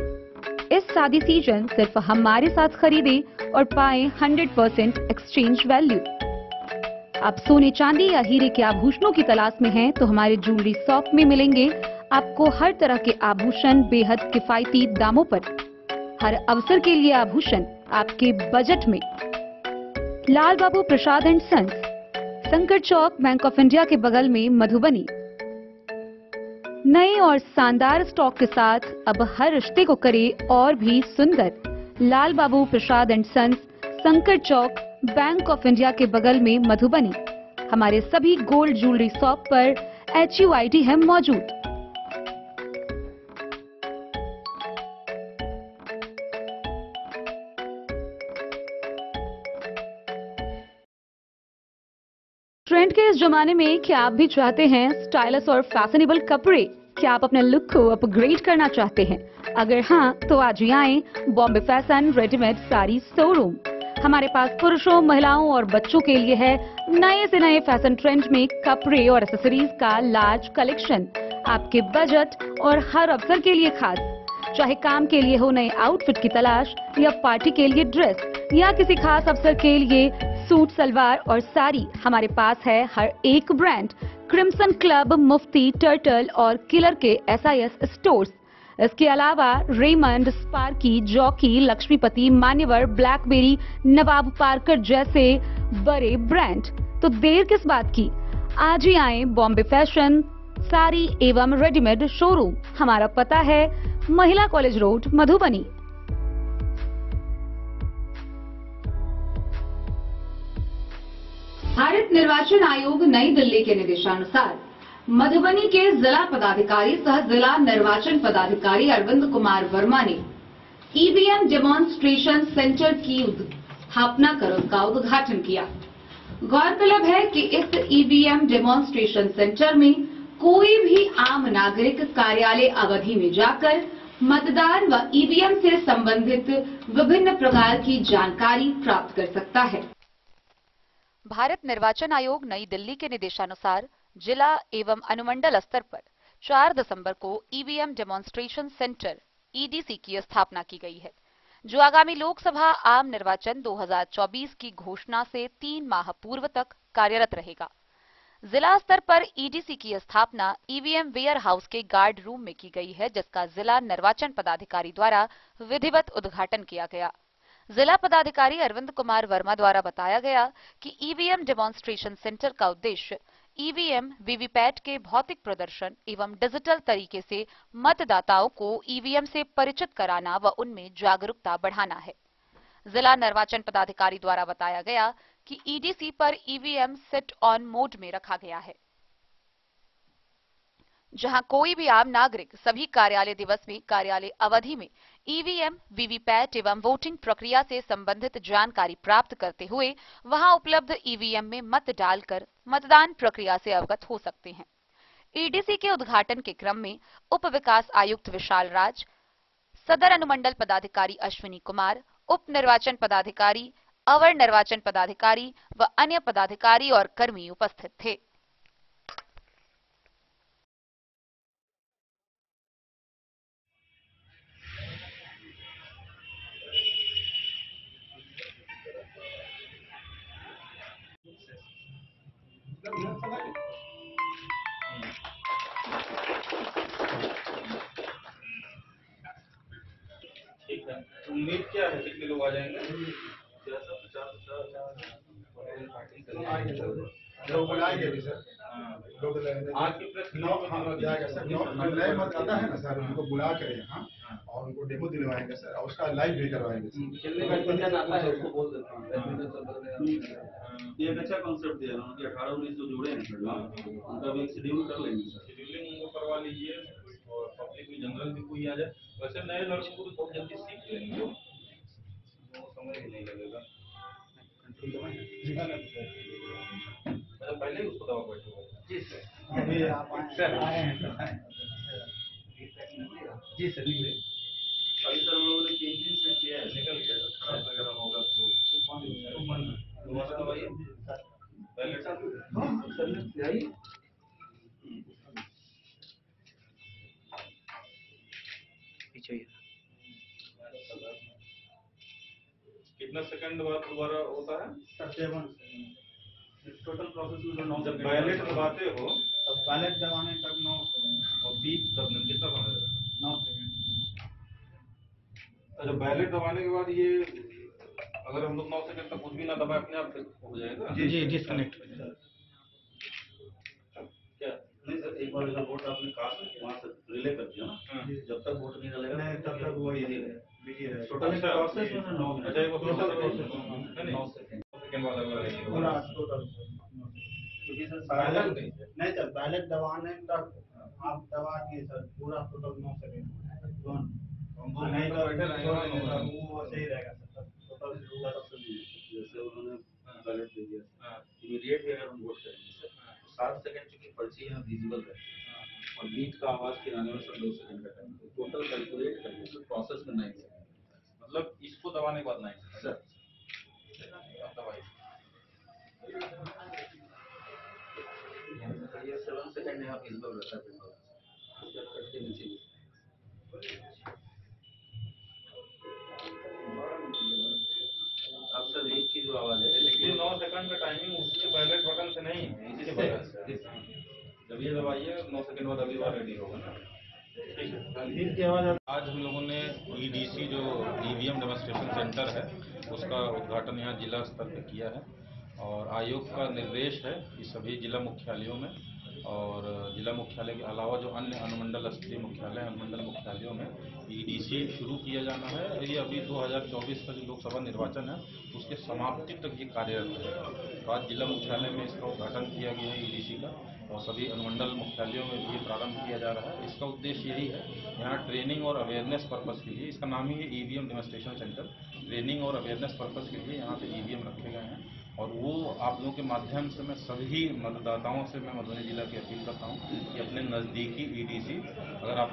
इस शादी सीजन सिर्फ हमारे साथ खरीदे और पाए 100% एक्सचेंज वैल्यू। आप सोने, चांदी या हीरे के आभूषणों की तलाश में हैं तो हमारे ज्वेलरी शॉप में मिलेंगे आपको हर तरह के आभूषण बेहद किफायती दामों पर। हर अवसर के लिए आभूषण आपके बजट में। लाल Babu Prasad and sons, Sankat Chowk, bank of India के बगल में, मधुबनी। नए और शानदार स्टॉक के साथ अब हर रिश्ते को करे और भी सुंदर। लाल Babu Prasad and sons, Sankat Chowk, bank of India के बगल में, मधुबनी। हमारे सभी गोल्ड ज्वेलरी शॉप पर HUID है मौजूद। ट्रेंड के इस जमाने में क्या आप भी चाहते हैं स्टाइलिश और फैशनेबल कपड़े? क्या आप अपने लुक को अपग्रेड करना चाहते हैं? अगर हाँ, तो आज ही आए Bombay fashion readymade sari showroom. हमारे पास पुरुषों, महिलाओं और बच्चों के लिए है नए से नए फैशन ट्रेंड में कपड़े और एक्सेसरीज का लार्ज कलेक्शन। आपके बजट और हर अवसर के लिए खास। चाहे काम के लिए हो नए आउटफिट की तलाश, या पार्टी के लिए ड्रेस, या किसी खास अवसर के लिए सूट, सलवार और साड़ी, हमारे पास है हर एक ब्रांड। क्रिम्सन क्लब, मुफ्ती, टर्टल और किलर के SIS स्टोर्स। इसके अलावा रेमंड, स्पार्की, जॉकी, लक्ष्मीपति, मान्यवर, ब्लैकबेरी, नवाब पार्कर जैसे बड़े ब्रांड। तो देर किस बात की, आज ही आए बॉम्बे फैशन साड़ी एवं रेडीमेड शोरूम। हमारा पता है महिला कॉलेज रोड, मधुबनी।
भारत निर्वाचन आयोग नई दिल्ली के निर्देशानुसार मधुबनी के जिला पदाधिकारी सह जिला निर्वाचन पदाधिकारी अरविंद कुमार वर्मा ने ईवीएम डेमोन्स्ट्रेशन सेंटर की स्थापना कर उसका उद्घाटन किया। गौरतलब है कि इस ईवीएम डेमोन्स्ट्रेशन सेंटर में कोई भी आम नागरिक कार्यालय अवधि में जाकर मतदान व ईवीएम से संबंधित विभिन्न प्रकार की जानकारी प्राप्त कर सकता है।
भारत निर्वाचन आयोग नई दिल्ली के निर्देशानुसार जिला एवं अनुमंडल स्तर पर 4 दिसंबर को ईवीएम डेमोन्स्ट्रेशन सेंटर EDC की स्थापना की गई है। जो आगामी लोकसभा आम निर्वाचन 2024 की घोषणा से 3 माह पूर्व तक कार्यरत रहेगा। जिला स्तर पर ईडीसी की स्थापना ईवीएम वेयर हाउस के गार्ड रूम में की गई है, जिसका जिला निर्वाचन पदाधिकारी द्वारा विधिवत उद्घाटन किया गया। जिला पदाधिकारी अरविंद कुमार वर्मा द्वारा बताया गया कि ईवीएम डेमोन्स्ट्रेशन सेंटर का उद्देश्य ईवीएम, वीवीपैट के भौतिक प्रदर्शन एवं डिजिटल तरीके से मतदाताओं को ईवीएम से परिचित कराना व उनमें जागरूकता बढ़ाना है। जिला निर्वाचन पदाधिकारी द्वारा बताया गया कि ईडीसी पर ईवीएम सिट ऑन मोड में रखा गया है, जहां कोई भी आम नागरिक सभी कार्यालय दिवस में कार्यालय अवधि में ईवीएम, वीवीपैट एवं वोटिंग प्रक्रिया से संबंधित जानकारी प्राप्त करते हुए वहां उपलब्ध ईवीएम में मत डालकर मतदान प्रक्रिया से अवगत हो सकते हैं। ईडीसी के उद्घाटन के क्रम में उप विकास आयुक्त विशाल राज, सदर अनुमंडल पदाधिकारी अश्विनी कुमार, उप निर्वाचन पदाधिकारी, अवर निर्वाचन पदाधिकारी व अन्य पदाधिकारी और कर्मी उपस्थित थे।
ठीक है, उम्मीद क्या है कितने लोग आ जाएंगे?
लोग बुलाएंगे भी सर।
आज की प्रेस 9
जाएगा सर। जो नए मतदाता है ना सर, उनको बुला कर यहाँ और उनको डेमो दिलवाएंगे सर, और उसका लाइव भी करवाएंगे।
बैडमिंटन आता है उसको बोल देते हैं। ये एक अच्छा कॉन्सेप्ट दिया उन्होंने कि 18-19 जो जुड़े हैं उनका भी एक शेड्यूल कर लेंगे सर।
शेड्यूलिंग उनको करवा लीजिए और पब्लिक में जनरल भी कोई आ जाए। वैसे नए लड़कों को तो बहुत जल्दी सीख लेंगे, वो समय भी नहीं लगेगा। अच्छा, पहले ही उसको दवा बैठे जी सर।
अभी आप आए हैं जी सर।
अभी सर हम लोगों ने 3 दिन से किया है, निकल गया सर। खराब वगैरह होगा तो दोबारा दवाइए पहले सर आई पीछे।
कितना सेकंड बाद दोबारा होता है?
7
टोटल प्रोसेस में 9
जब बैलेट दबाते हो
तब बैलेट दबाने तक 9 सेकंड
और बीप करने में कितना समय लगेगा?
9 सेकंड।
अच्छा, बैलेट दबाने के बाद ये अगर हम लोग 9 सेकंड तक कुछ भी ना दबाए अपने आप हो जाएगा?
जी डिस्कनेक्ट
क्या?
नहीं सर, एक बार जब वोट आपने कास्ट वहाँ से रिले कर दिया ना, जब तक वोट नहीं डालेगा
नहीं तब तक वो यही रहेगा।
टोटल प्रोसेस में 9 मिनट।
अच्छा, वो
टोटल
प्रोसेस
प्रोसेस
9 सेकंड बाद अगला
पूरा टोटल।
क्योंकि सर
बैलेट नहीं सर, बैलेट दबाने तक आप दबा दिए सर, पूरा टोटल 9 सेकंड। नहीं तो वो सही रहेगा सर। टोटल
जैसे उन्होंने बैलेट दे दिया, इमीडिएट अगर हम वोट करेंगे सर तो 7 सेकंड चूंकि पर्ची यहाँ विजिबल है और बीट का आवाज गिराने में सर 2 सेकंड का टाइम, तो टोटल कैलकुलेट करके सर प्रोसेस में 9 सेकंड,
मतलब इसको दबाने के बाद 9
सर। ये 7 सेकंड यहाँ विजिबल रहता है, जब कट के नीचे अब सर बीट की जो आवाज है,
लेकिन 9 सेकंड का टाइमिंग उसके बैलेट बटन से नहीं है, इसी वजह से जब ये दबाइए 9 सेकंड बाद अगली बार रेडी होगा ना। ठीक है, आज हम लोगों ने ईडीसी जो ईवीएम डेमोन्स्ट्रेशन सेंटर है उसका उद्घाटन यहाँ जिला स्तर पर किया है और आयोग का निर्देश है कि सभी जिला मुख्यालयों में और जिला मुख्यालय के अलावा जो अन्य अनुमंडल स्तरीय मुख्यालय अनुमंडल मुख्यालयों में ईडीसी शुरू किया जाना है। ये अभी 2024 का जो लोकसभा निर्वाचन है उसके समाप्ति तक ये कार्यरत है। तो आज जिला मुख्यालय में इसका उद्घाटन किया गया है ईडीसी का और सभी अनुमंडल मुख्यालयों में भी ये प्रारंभ किया जा रहा है। इसका उद्देश्य यही है, यहाँ ट्रेनिंग और अवेयरनेस पर्पज़ के लिए, इसका नाम ही है ईवीएम डेमोन्स्ट्रेशन सेंटर, ट्रेनिंग और अवेयरनेस पर्पज़ के लिए यहाँ पे ईवीएम रखे गए हैं और वो आप लोगों के माध्यम से मैं सभी मतदाताओं से मैं मधुबनी जिला की अपील करता हूँ कि अपने नज़दीकी ईडीसी, अगर आप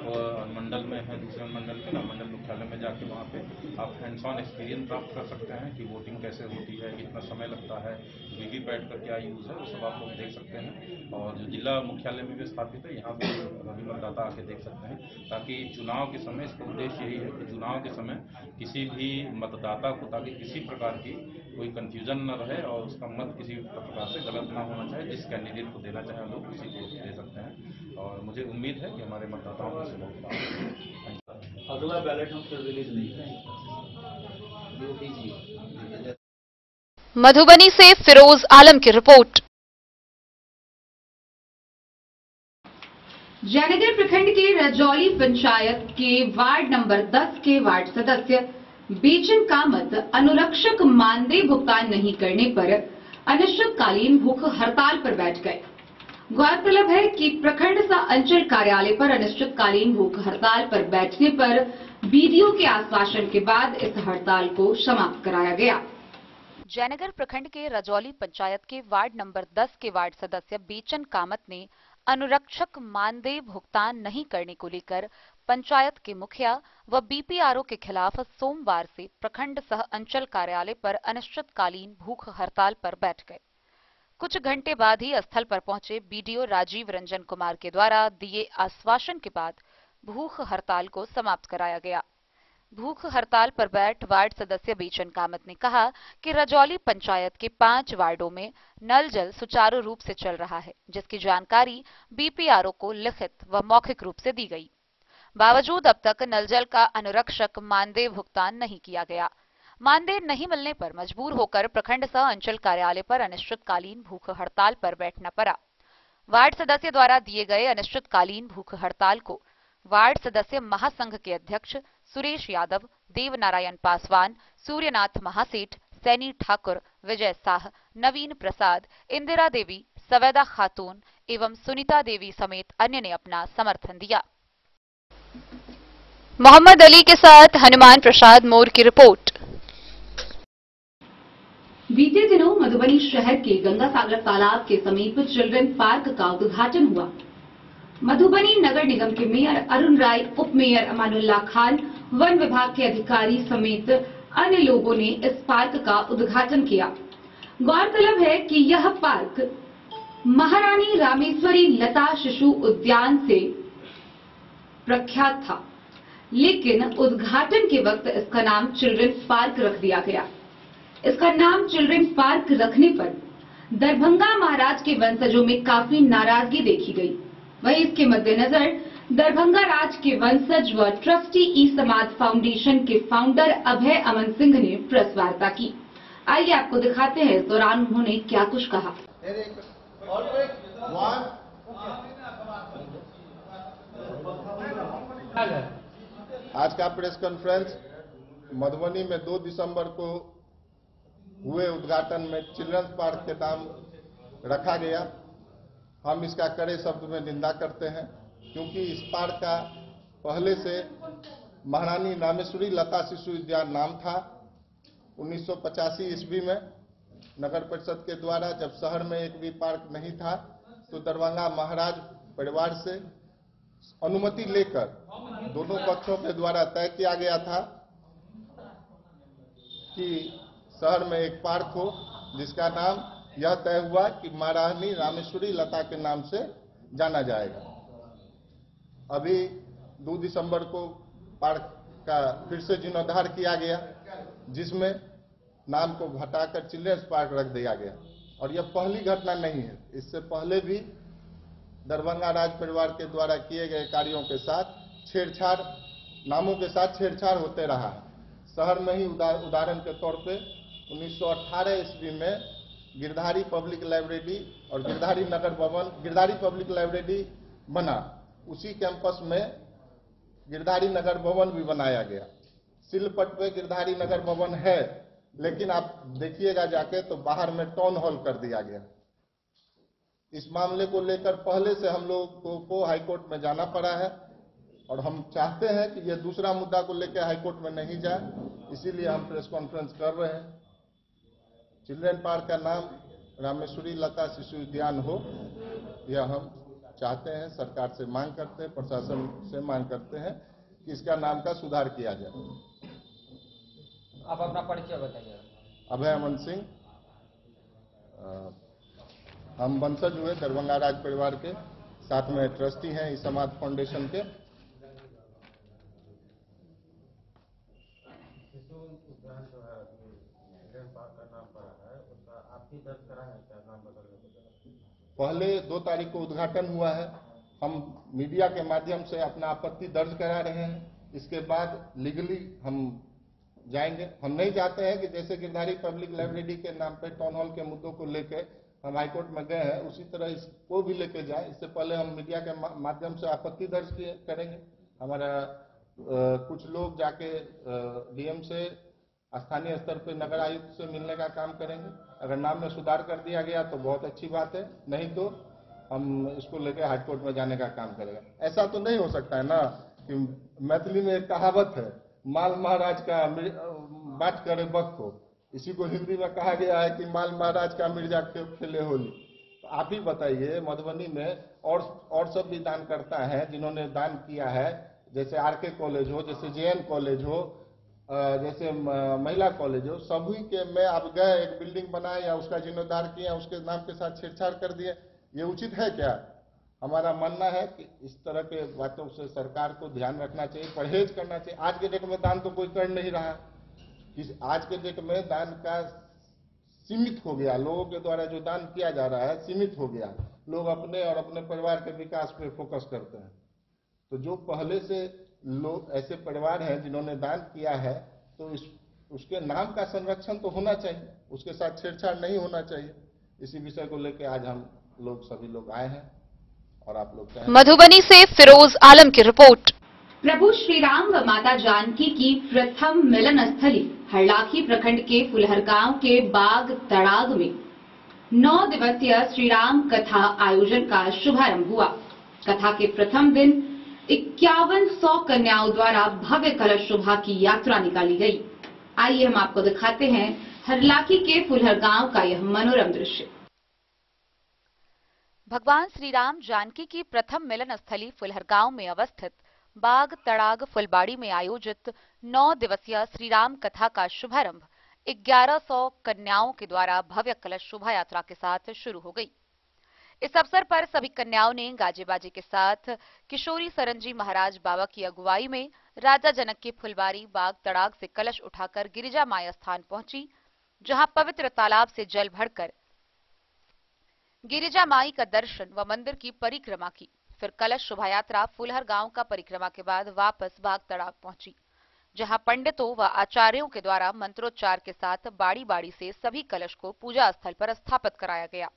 मंडल में हैं, दूसरे मंडल के ना मंडल मुख्यालय में जाके वहाँ पे आप हैंड्स ऑन एक्सपीरियंस प्राप्त कर सकते हैं कि वोटिंग कैसे होती है, कितना समय लगता है, वीवीपैट का क्या यूज़ है, वो सब आप लोग देख सकते हैं। और जो जिला मुख्यालय में भी स्थापित है, यहाँ भी सभी मतदाता आके देख सकते हैं, ताकि चुनाव के समय, इसका उद्देश्य यही है कि चुनाव के समय किसी भी मतदाता को ताकि किसी प्रकार की कोई कंफ्यूजन न रहे और उसका मत किसी प्रकार से गलत ना होना चाहिए। जिस कैंडिडेट को देना चाहे लोग किसी को दे सकते हैं, और मुझे उम्मीद है कि हमारे मतदाताओं को इसे बहुत लाभ।
अगला बैलेट हम फिर रिलीज नहीं करेंगे।
मधुबनी से फिरोज आलम की रिपोर्ट।
जयनगर प्रखंड के रजौली पंचायत के वार्ड नंबर 10 के वार्ड सदस्य बेचन कामत अनुरक्षक मानदेय भुगतान नहीं करने पर अनिश्चितकालीन भूख हड़ताल पर बैठ गए। गौरतलब है कि प्रखंड सह अंचल कार्यालय पर अनिश्चितकालीन भूख हड़ताल पर बैठने पर बीडीओ के आश्वासन के बाद इस हड़ताल को समाप्त कराया गया।
जयनगर प्रखंड के रजौली पंचायत के वार्ड नंबर 10 के वार्ड सदस्य बेचन कामत ने अनुरक्षक मानदेय भुगतान नहीं करने को लेकर पंचायत के मुखिया व बीपीआरओ के खिलाफ सोमवार से प्रखंड सह अंचल कार्यालय पर अनिश्चितकालीन भूख हड़ताल पर बैठ गए। कुछ घंटे बाद ही स्थल पर पहुंचे बीडीओ राजीव रंजन कुमार के द्वारा दिए आश्वासन के बाद भूख हड़ताल को समाप्त कराया गया। भूख हड़ताल पर बैठ वार्ड सदस्य बेचन कामत ने कहा कि रजौली पंचायत के 5 वार्डों में नल जल सुचारू रूप से चल रहा है, जिसकी जानकारी बीपीआरओ को लिखित व मौखिक रूप से दी गई। बावजूद अब तक नल जल का अनुरक्षक मानदेय भुगतान नहीं किया गया। मानदेय नहीं मिलने पर मजबूर होकर प्रखंड सह अंचल कार्यालय पर अनिश्चितकालीन भूख हड़ताल पर बैठना पड़ा। वार्ड सदस्य द्वारा दिए गए अनिश्चितकालीन भूख हड़ताल को वार्ड सदस्य महासंघ के अध्यक्ष सुरेश यादव, देवनारायण पासवान, सूर्यनाथ महासेठ, सैनी ठाकुर, विजय साह, नवीन प्रसाद, इंदिरा देवी, सवैदा खातून एवं सुनीता देवी समेत अन्य ने अपना समर्थन दिया। मोहम्मद अली के साथ हनुमान प्रसाद मोर की रिपोर्ट।
बीते दिनों मधुबनी शहर के गंगा सागर तालाब के समीप चिल्ड्रन पार्क का उद्घाटन हुआ। मधुबनी नगर निगम के मेयर अरुण राय, उप मेयर अमानुल्लाह खान, वन विभाग के अधिकारी समेत अन्य लोगों ने इस पार्क का उद्घाटन किया। गौरतलब है कि यह पार्क महारानी रामेश्वरी लता शिशु उद्यान से प्रख्यात था, लेकिन उद्घाटन के वक्त इसका नाम चिल्ड्रन पार्क रख दिया गया। इसका नाम चिल्ड्रन पार्क रखने पर दरभंगा महाराज के वंशजों में काफी नाराजगी देखी गई। वहीं इसके मद्देनजर दरभंगा राज के वंशज व ट्रस्टी ई समाज फाउंडेशन के फाउंडर अभय अमन सिंह ने प्रेस वार्ता की। आइए आपको दिखाते हैं इस दौरान उन्होंने क्या कुछ कहा।
आज का प्रेस कॉन्फ्रेंस मधुबनी में 2 दिसंबर को हुए उद्घाटन में चिल्ड्रंस पार्क के नाम रखा गया। हम इसका कड़े शब्द में निंदा करते हैं, क्योंकि इस पार्क का पहले से महारानी रामेश्वरी लता शिशु उद्यान नाम था। 1985 ईस्वी में नगर परिषद के द्वारा जब शहर में एक भी पार्क नहीं था, तो दरभंगा महाराज परिवार से अनुमति लेकर दोनों पक्षों के द्वारा तय किया गया था कि शहर में एक पार्क हो, जिसका नाम यह तय हुआ कि महारानी रामेश्वरी लता के नाम से जाना जाएगा। अभी 2 दिसंबर को पार्क का फिर से जीर्णोद्धार किया गया, जिसमें नाम को हटाकर चिल्ड्रंस पार्क रख दिया गया। और यह पहली घटना नहीं है, इससे पहले भी दरभंगा राज परिवार के द्वारा किए गए कार्यों के साथ छेड़छाड़, नामों के साथ छेड़छाड़ होते रहा है। शहर में ही उदाहरण के तौर पे 1918 ईस्वी में गिरधारी पब्लिक लाइब्रेरी और गिरधारी नगर भवन, गिरधारी पब्लिक लाइब्रेरी बना, उसी कैंपस में गिरधारी नगर भवन भी बनाया गया। सिलपट पे गिरधारी नगर भवन है, लेकिन आप देखिएगा जाके तो बाहर में टाउन हॉल कर दिया गया। इस मामले को लेकर पहले से हम लोगों को हाईकोर्ट में जाना पड़ा है, और हम चाहते हैं कि यह दूसरा मुद्दा को लेकर हाईकोर्ट में नहीं जाए, इसीलिए हम प्रेस कॉन्फ्रेंस कर रहे हैं। चिल्ड्रन पार्क का नाम रामेश्वरी लता शिशु उद्यान हो, यह हम चाहते हैं, सरकार से मांग करते हैं, प्रशासन से मांग करते हैं कि इसका नाम का सुधार किया जाए।
आप अपना परिचय बताइए।
अभय अमन सिंह, हम वंशज हुए दरभंगा राज परिवार के, साथ में ट्रस्टी हैं इस समाज फाउंडेशन के। पहले 2 तारीख को उद्घाटन हुआ है। हम मीडिया के माध्यम से अपना आपत्ति दर्ज करा रहे हैं। इसके बाद लीगली हम जाएंगे। हम नहीं चाहते हैं कि जैसे गिरधारी पब्लिक लाइब्रेरी के नाम पे टाउन हॉल के मुद्दों को लेकर हम हाईकोर्ट में गए हैं, उसी तरह इसको भी लेके जाए। इससे पहले हम मीडिया के माध्यम से आपत्ति दर्ज करेंगे। हमारा कुछ लोग जाके डीएम से स्थानीय स्तर पे नगर आयुक्त से मिलने का काम करेंगे। अगर नाम में सुधार कर दिया गया तो बहुत अच्छी बात है, नहीं तो हम इसको लेकर हाईकोर्ट में जाने का काम करेंगे। ऐसा तो नहीं हो सकता है ना कि मैथिली में एक कहावत है, माल महाराज का बात करे बक को, इसी को हिंदी में कहा गया है कि माल महाराज का मिर्जा खेले होली। तो आप ही बताइए, मधुबनी में और सब भी दान करता है जिन्होंने दान किया है, जैसे आरके कॉलेज हो, जैसे जेएन कॉलेज हो, जैसे महिला कॉलेज हो, सभी के में आप गए एक बिल्डिंग बनाए या उसका जीर्णोद्धार किया, उसके नाम के साथ छेड़छाड़ कर दिए, ये उचित है क्या? हमारा मानना है कि इस तरह के बातों से सरकार को ध्यान रखना चाहिए, परहेज करना चाहिए। आज के डेट में दान तो कोई कर नहीं रहा। आज के डेट में दान का सीमित हो गया, लोगों के द्वारा जो दान किया जा रहा है सीमित हो गया। लोग अपने और अपने परिवार के विकास पे फोकस करते हैं। तो जो पहले से लोग ऐसे परिवार हैं जिन्होंने दान किया है, तो उसके नाम का संरक्षण तो होना चाहिए, उसके साथ छेड़छाड़ नहीं होना चाहिए। इसी विषय को लेकर आज हम लोग सभी लोग आए हैं और आप लोग
मधुबनी से फिरोज आलम की रिपोर्ट।
प्रभु श्री राम व माता जानकी की प्रथम मिलन स्थली हरलाखी प्रखंड के फुलहर गांव के बाग तड़ाग में 9 दिवसीय श्री राम कथा आयोजन का शुभारंभ हुआ। कथा के प्रथम दिन 5100 कन्याओं द्वारा भव्य कलश शोभा की यात्रा निकाली गई। आइए हम आपको दिखाते हैं हरलाखी के फुलहर गांव का यह मनोरम दृश्य।
भगवान श्री राम जानकी की प्रथम मिलन स्थली फुलहर गांव में अवस्थित बाग तड़ाग फुलबाड़ी में आयोजित 9 दिवसीय श्री राम कथा का शुभारंभ 1100 कन्याओं के द्वारा भव्य कलश शोभा यात्रा के साथ शुरू हो गई। इस अवसर पर सभी कन्याओं ने गाजे बाजे के साथ किशोरी सरनजी महाराज बाबा की अगुवाई में राजा जनक की फुलबाड़ी बाग तड़ाग से कलश उठाकर गिरिजा माया स्थान पहुंची, जहां पवित्र तालाब से जल भरकर गिरिजा माई का दर्शन व मंदिर की परिक्रमा की। फिर कलश शोभा यात्रा फुलहर गांव का परिक्रमा के बाद वापस बाग तड़ाग पहुंची, जहां पंडितों व आचार्यों के द्वारा मंत्रोच्चार के साथ बाड़ी बाड़ी से सभी कलश को पूजा स्थल पर स्थापित कराया गया।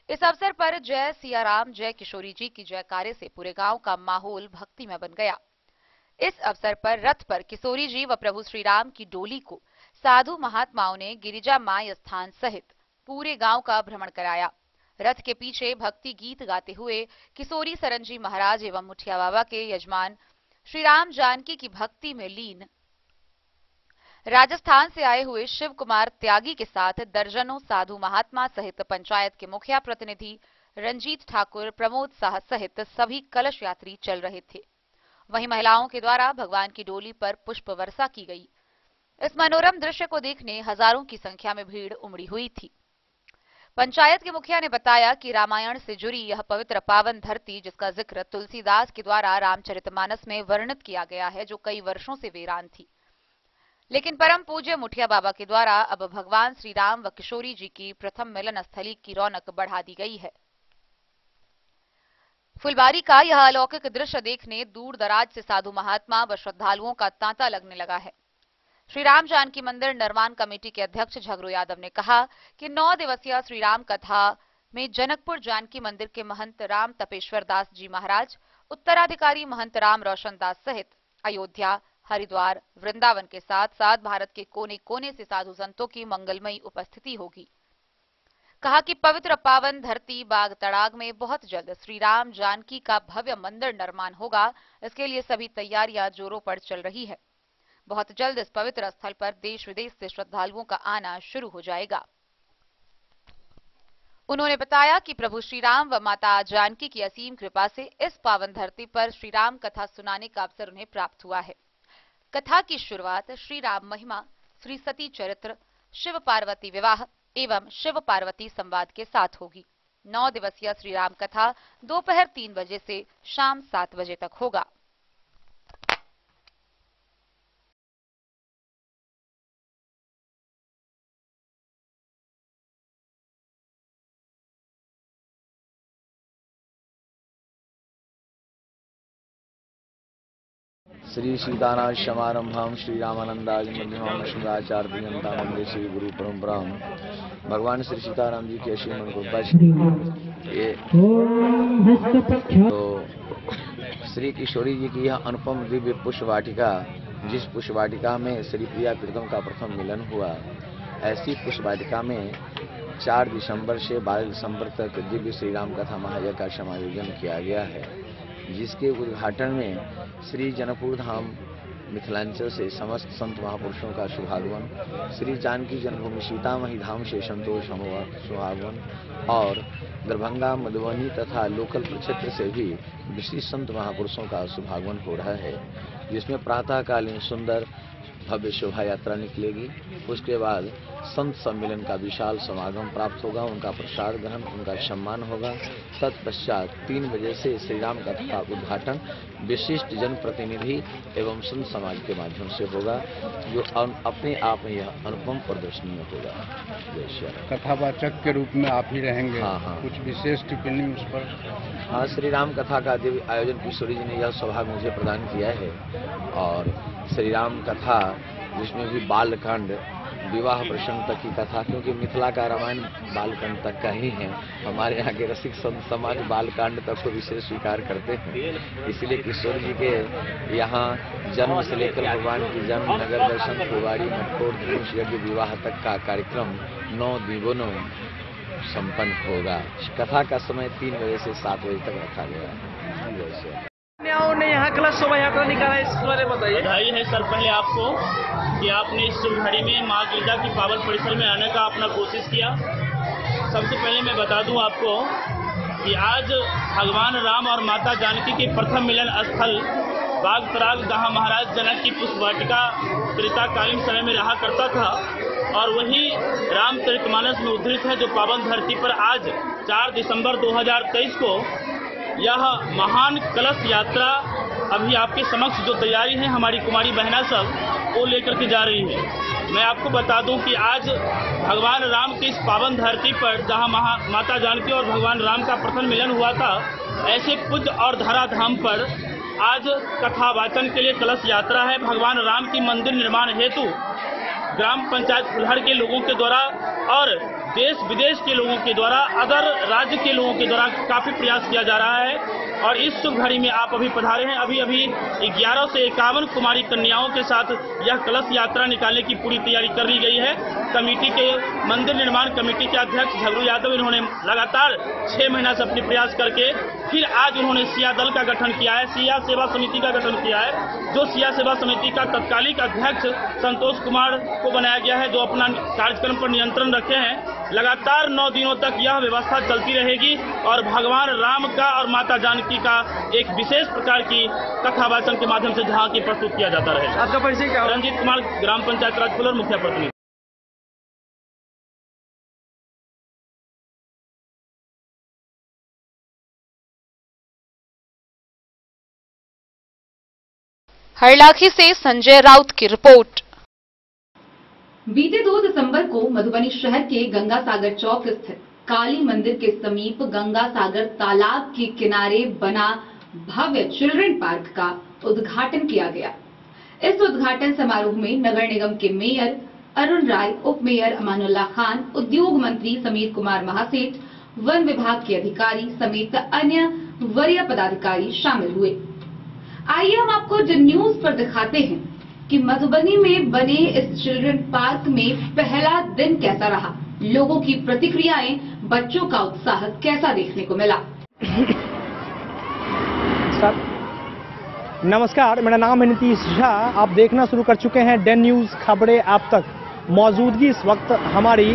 इस अवसर पर जय सिया राम जय किशोरी जी की जयकारे से पूरे गांव का माहौल भक्तिमय बन गया। इस अवसर पर रथ पर किशोरी जी व प्रभु श्री राम की डोली को साधु महात्माओं ने गिरिजा माई स्थान सहित पूरे गांव का भ्रमण कराया। रथ के पीछे भक्ति गीत गाते हुए किशोरी सरनजी महाराज एवं मुठिया बाबा के यजमान श्री राम जानकी की भक्ति में लीन राजस्थान से आए हुए शिव कुमार त्यागी के साथ दर्जनों साधु महात्मा सहित पंचायत के मुखिया प्रतिनिधि रंजीत ठाकुर, प्रमोद शाह सहित सभी कलश यात्री चल रहे थे। वहीं महिलाओं के द्वारा भगवान की डोली पर पुष्प वर्षा की गई। इस मनोरम दृश्य को देखने हजारों की संख्या में भीड़ उमड़ी हुई थी। पंचायत के मुखिया ने बताया कि रामायण से जुड़ी यह पवित्र पावन धरती, जिसका जिक्र तुलसीदास के द्वारा रामचरितमानस में वर्णित किया गया है, जो कई वर्षों से वीरान थी, लेकिन परम पूज्य मुठिया बाबा के द्वारा अब भगवान श्री राम व किशोरी जी की प्रथम मिलन स्थली की रौनक बढ़ा दी गई है। फुलबाड़ी का यह अलौकिक दृश्य देखने दूर दराज से साधु महात्मा व श्रद्धालुओं का तांता लगने लगा है। श्री राम जानकी मंदिर निर्माण कमेटी के अध्यक्ष झगरू यादव ने कहा कि 9 दिवसीय श्री राम कथा में जनकपुर जानकी मंदिर के महंत राम तपेश्वर दास जी महाराज, उत्तराधिकारी महंत राम रोशन दास सहित अयोध्या, हरिद्वार, वृंदावन के साथ साथ भारत के कोने कोने से साधु संतों की मंगलमयी उपस्थिति होगी। कहा कि पवित्र पावन धरती बाग तड़ाग में बहुत जल्द श्री राम जानकी का भव्य मंदिर निर्माण होगा। इसके लिए सभी तैयारियां जोरों पर चल रही है। बहुत जल्द इस पवित्र स्थल पर देश विदेश से श्रद्धालुओं का आना शुरू हो जाएगा। उन्होंने बताया कि प्रभु श्री राम व माता जानकी की असीम कृपा से इस पावन धरती पर श्री राम कथा सुनाने का अवसर उन्हें प्राप्त हुआ है। कथा की शुरुआत श्री राम महिमा, श्री सती चरित्र, शिव पार्वती विवाह एवं शिव पार्वती संवाद के साथ होगी। 9 दिवसीय श्री राम कथा दोपहर 3 बजे से शाम 7 बजे तक होगा।
श्री सीतानाथ समारंभाम श्री रामानंदाज मध्यमाम शिवाचार्य पर्यंता वंदे श्री गुरु परंपराम। भगवान श्री सीताराम जी की असीम कृपा ये तो श्री किशोरी जी की यह अनुपम दिव्य पुष्प वाटिका, जिस पुष्प वाटिका में श्री प्रिया प्रीतम का प्रथम मिलन हुआ, ऐसी पुष्प वाटिका में 4 दिसंबर से 12 दिसंबर तक दिव्य श्री राम कथा महायज्ञ का समायोजन किया गया है, जिसके उद्घाटन में श्री जनकपुर धाम मिथिलांचल से समस्त संत महापुरुषों का शुभागमन, श्री जानकी जन्मभूमि सीतामढ़ी धाम से संतोष शुभागमन और दरभंगा, मधुबनी तथा लोकल क्षेत्र से भी विशिष्ट संत महापुरुषों का शुभागमन हो रहा है, जिसमें प्रातःकालीन सुंदर भव्य शोभा यात्रा निकलेगी। उसके बाद संत सम्मेलन का विशाल समागम प्राप्त होगा, उनका प्रसाद ग्रहण, उनका सम्मान होगा। तत्पश्चात 3 बजे से श्री राम कथा का उद्घाटन विशिष्ट जनप्रतिनिधि एवं संत समाज के माध्यम से होगा, जो अपने आप में यह अनुपम प्रदर्शनीय होगा।
कथावाचक के रूप में आप ही रहेंगे?
हाँ।
कुछ विशेष टिप्पणी उस पर?
हाँ, श्री राम कथा का दिव्य आयोजन किशोरी जी ने यह सौभाग्य मुझे प्रदान किया है। और श्री राम कथा जिसमें भी बालकांड, विवाह प्रसंग तक की कथा, क्योंकि मिथिला का रामायण बालकांड तक का ही है। हमारे यहाँ के रसिक संत समाज बालकांड तक को विशेष स्वीकार करते हैं, इसलिए किशोर जी के यहाँ जन्म से लेकर भगवान की जन्म, नगर दर्शन, कुवारी, मटकोर, धनुष यज्ञ, विवाह तक का कार्यक्रम 9 दिनों संपन्न होगा। कथा का समय 3 बजे से 7 बजे तक रखा गया है।
ने यहाँ कलश शोभा यात्रा निकाला, इस बारे में बताइए।
बधाई है सर पहले आपको कि आपने इस शुभ घड़ी में माँ गीता की पावन परिसर में आने का अपना कोशिश किया। सबसे पहले मैं बता दूं आपको कि आज भगवान राम और माता जानकी के प्रथम मिलन स्थल बागपराग, जहाँ महाराज जनक की पुष्प वाटिका त्रेताकालीन समय में रहा करता था, और वही रामचरितमानस में उद्धृत है, जो पावन धरती पर आज 4 दिसंबर 2023 को यह महान कलश यात्रा अभी आपके समक्ष जो तैयारी है हमारी कुमारी बहना सब वो लेकर के जा रही है। मैं आपको बता दूं कि आज भगवान राम की इस पावन धरती पर जहां माता जानकी और भगवान राम का प्रथम मिलन हुआ था, ऐसे पूज्य और धराधाम पर आज कथा वाचन के लिए कलश यात्रा है। भगवान राम की मंदिर निर्माण हेतु ग्राम पंचायत फुलहर के लोगों के द्वारा और देश विदेश के लोगों के द्वारा, अदर राज्य के लोगों के द्वारा काफी प्रयास किया जा रहा है। और इस शुभ घड़ी में आप अभी पधारे हैं। अभी 11 से 51 कुमारी कन्याओं के साथ यह कलश यात्रा निकालने की पूरी तैयारी कर ली गई है। कमेटी के मंदिर निर्माण कमेटी के अध्यक्ष झगड़ू यादव, इन्होंने लगातार 6 महीना से अपने प्रयास करके फिर आज उन्होंने सिया दल का गठन किया है, सिया सेवा समिति का गठन किया है, जो सिया सेवा समिति का तत्कालिक अध्यक्ष संतोष कुमार को बनाया गया है, जो अपना कार्यक्रम पर नियंत्रण रखे हैं। लगातार 9 दिनों तक यह व्यवस्था चलती रहेगी और भगवान राम का और माता जानकी का एक विशेष प्रकार की कथा वाचन के माध्यम से झांकी प्रस्तुत किया जाता रहेगा।
आपका परिचय क्या?
रंजीत कुमार, ग्राम पंचायत राजपुर, मुखिया प्रतिनिधि।
हरलाखी से संजय राउत की रिपोर्ट।
बीते 2 दिसंबर को मधुबनी शहर के गंगा सागर चौक स्थित काली मंदिर के समीप गंगा सागर तालाब के किनारे बना भव्य चिल्ड्रन पार्क का उद्घाटन किया गया। इस उद्घाटन समारोह में नगर निगम के मेयर अरुण राय, उप मेयर अमानुल्लाह खान, उद्योग मंत्री समीर कुमार महासेठ, वन विभाग के अधिकारी समेत अन्य वरीय पदाधिकारी शामिल हुए। आइए हम आपको द न्यूज पर दिखाते हैं कि मधुबनी में बने इस चिल्ड्रन पार्क में पहला दिन कैसा रहा, लोगों की प्रतिक्रियाएं, बच्चों का उत्साह कैसा देखने को मिला।
सर नमस्कार, मेरा नाम है नीतीश झा। आप देखना शुरू कर चुके हैं द न्यूज, खबरें आप तक। मौजूदगी इस वक्त हमारी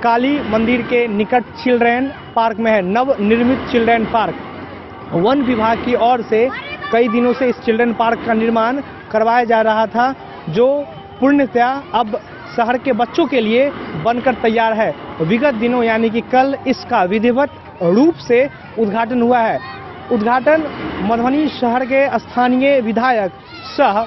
काली मंदिर के निकट चिल्ड्रेन पार्क में है, नव निर्मित चिल्ड्रेन पार्क। वन विभाग की ओर से कई दिनों से इस चिल्ड्रेन पार्क का निर्माण करवाया जा रहा था, जो पूर्णतया अब शहर के बच्चों के लिए बनकर तैयार है। विगत दिनों यानी कि कल इसका विधिवत रूप से उद्घाटन हुआ है। उद्घाटन मधुबनी शहर के स्थानीय विधायक सह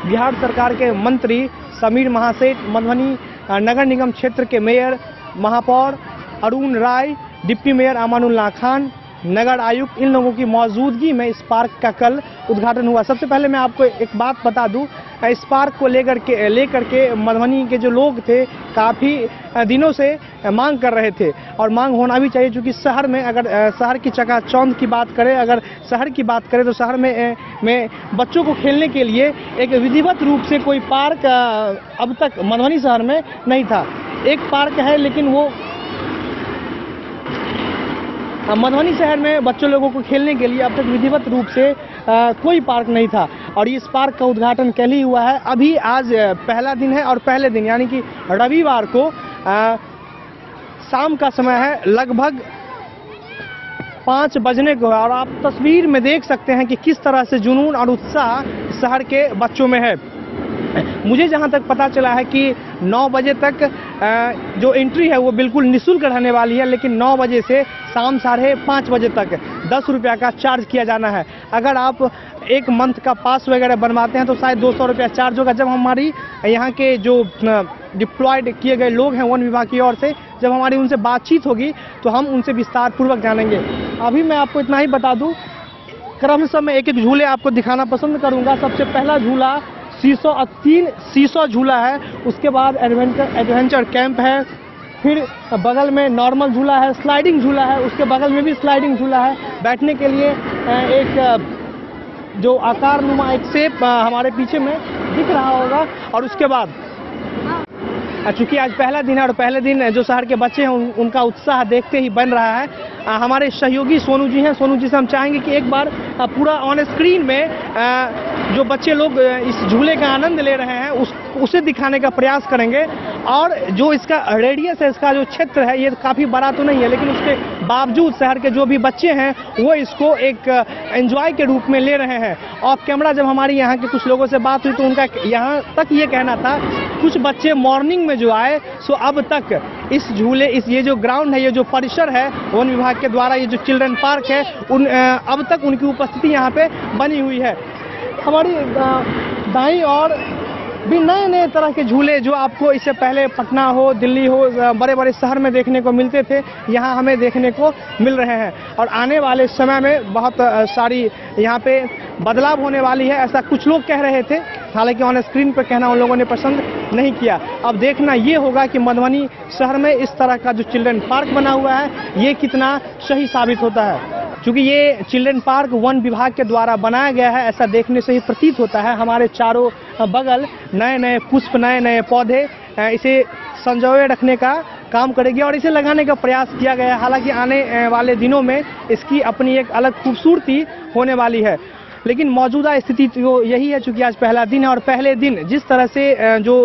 बिहार सरकार के मंत्री समीर महासेठ, मधुबनी नगर निगम क्षेत्र के मेयर महापौर अरुण राय, डिप्टी मेयर अमानुल्लाह खान, नगर आयुक्त, इन लोगों की मौजूदगी में इस पार्क का कल उद्घाटन हुआ। सबसे पहले मैं आपको एक बात बता दूं, इस पार्क को लेकर के मधुबनी के जो लोग थे काफ़ी दिनों से मांग कर रहे थे, और मांग होना भी चाहिए, क्योंकि शहर में अगर शहर की चकाचौंध की बात करें, अगर शहर की बात करें तो शहर में बच्चों को खेलने के लिए एक विधिवत रूप से कोई पार्क अब तक मधुबनी शहर में नहीं था। एक पार्क है, लेकिन वो मधुबनी शहर में बच्चों लोगों को खेलने के लिए अब तक विधिवत रूप से कोई पार्क नहीं था, और इस पार्क का उद्घाटन कल ही हुआ है। अभी आज पहला दिन है, और पहले दिन यानी कि रविवार को शाम का समय है, लगभग 5 बजने को है, और आप तस्वीर में देख सकते हैं कि किस तरह से जुनून और उत्साह शहर के बच्चों में है। मुझे जहां तक पता चला है कि 9 बजे तक जो एंट्री है वो बिल्कुल निःशुल्क रहने वाली है, लेकिन 9 बजे से शाम 5:30 बजे तक 10 रुपया का चार्ज किया जाना है। अगर आप एक मंथ का पास वगैरह बनवाते हैं तो शायद 200 रुपया चार्ज होगा। जब हमारी यहाँ के जो डिप्लॉयड किए गए लोग हैं वन विभाग की ओर से, जब हमारी उनसे बातचीत होगी तो हम उनसे विस्तार पूर्वक जानेंगे। अभी मैं आपको इतना ही बता दूँ, क्रमशः मैं एक झूले आपको दिखाना पसंद करूँगा। सबसे पहला झूला 3 सीसो झूला है, उसके बाद एडवेंचर कैंप है, फिर बगल में नॉर्मल झूला है, स्लाइडिंग झूला है, उसके बगल में भी स्लाइडिंग झूला है। बैठने के लिए एक जो आकार नुमा एक शेप हमारे पीछे में दिख रहा होगा। और उसके बाद चूंकि आज पहला दिन है, और पहले दिन जो शहर के बच्चे हैं उनका उत्साह देखते ही बन रहा है। हमारे सहयोगी सोनू जी हैं, सोनू जी से हम चाहेंगे कि एक बार पूरा ऑन स्क्रीन में जो बच्चे लोग इस झूले का आनंद ले रहे हैं उसे दिखाने का प्रयास करेंगे। और जो इसका रेडियस है, इसका जो क्षेत्र है, ये काफ़ी बड़ा तो नहीं है, लेकिन उसके बावजूद शहर के जो भी बच्चे हैं वो इसको एक एंजॉय के रूप में ले रहे हैं। ऑफ कैमरा जब हमारी यहाँ के कुछ लोगों से बात हुई तो उनका यहाँ तक ये कहना था, कुछ बच्चे मॉर्निंग में जो आए सो अब तक इस झूले ये जो ग्राउंड है, ये जो परिसर है वन विभाग के द्वारा, ये जो चिल्ड्रन पार्क है, अब तक उनकी उपस्थिति यहाँ पे बनी हुई है। हमारी दाईं और भी नए नए तरह के झूले जो आपको इससे पहले पटना हो, दिल्ली हो, बड़े बड़े शहर में देखने को मिलते थे, यहाँ हमें देखने को मिल रहे हैं। और आने वाले समय में बहुत सारी यहाँ पे बदलाव होने वाली है, ऐसा कुछ लोग कह रहे थे। हालांकि ऑन स्क्रीन पर कहना उन लोगों ने पसंद नहीं किया। अब देखना ये होगा कि मधुबनी शहर में इस तरह का जो चिल्ड्रन पार्क बना हुआ है ये कितना सही साबित होता है। क्योंकि ये चिल्ड्रन पार्क वन विभाग के द्वारा बनाया गया है, ऐसा देखने से ही प्रतीत होता है। हमारे चारों बगल नए नए पुष्प, नए नए पौधे इसे संजोए रखने का काम करेगी और इसे लगाने का प्रयास किया गया है। हालांकि आने वाले दिनों में इसकी अपनी एक अलग खूबसूरती होने वाली है, लेकिन मौजूदा स्थिति तो यही है। चूँकि आज पहला दिन है और पहले दिन जिस तरह से जो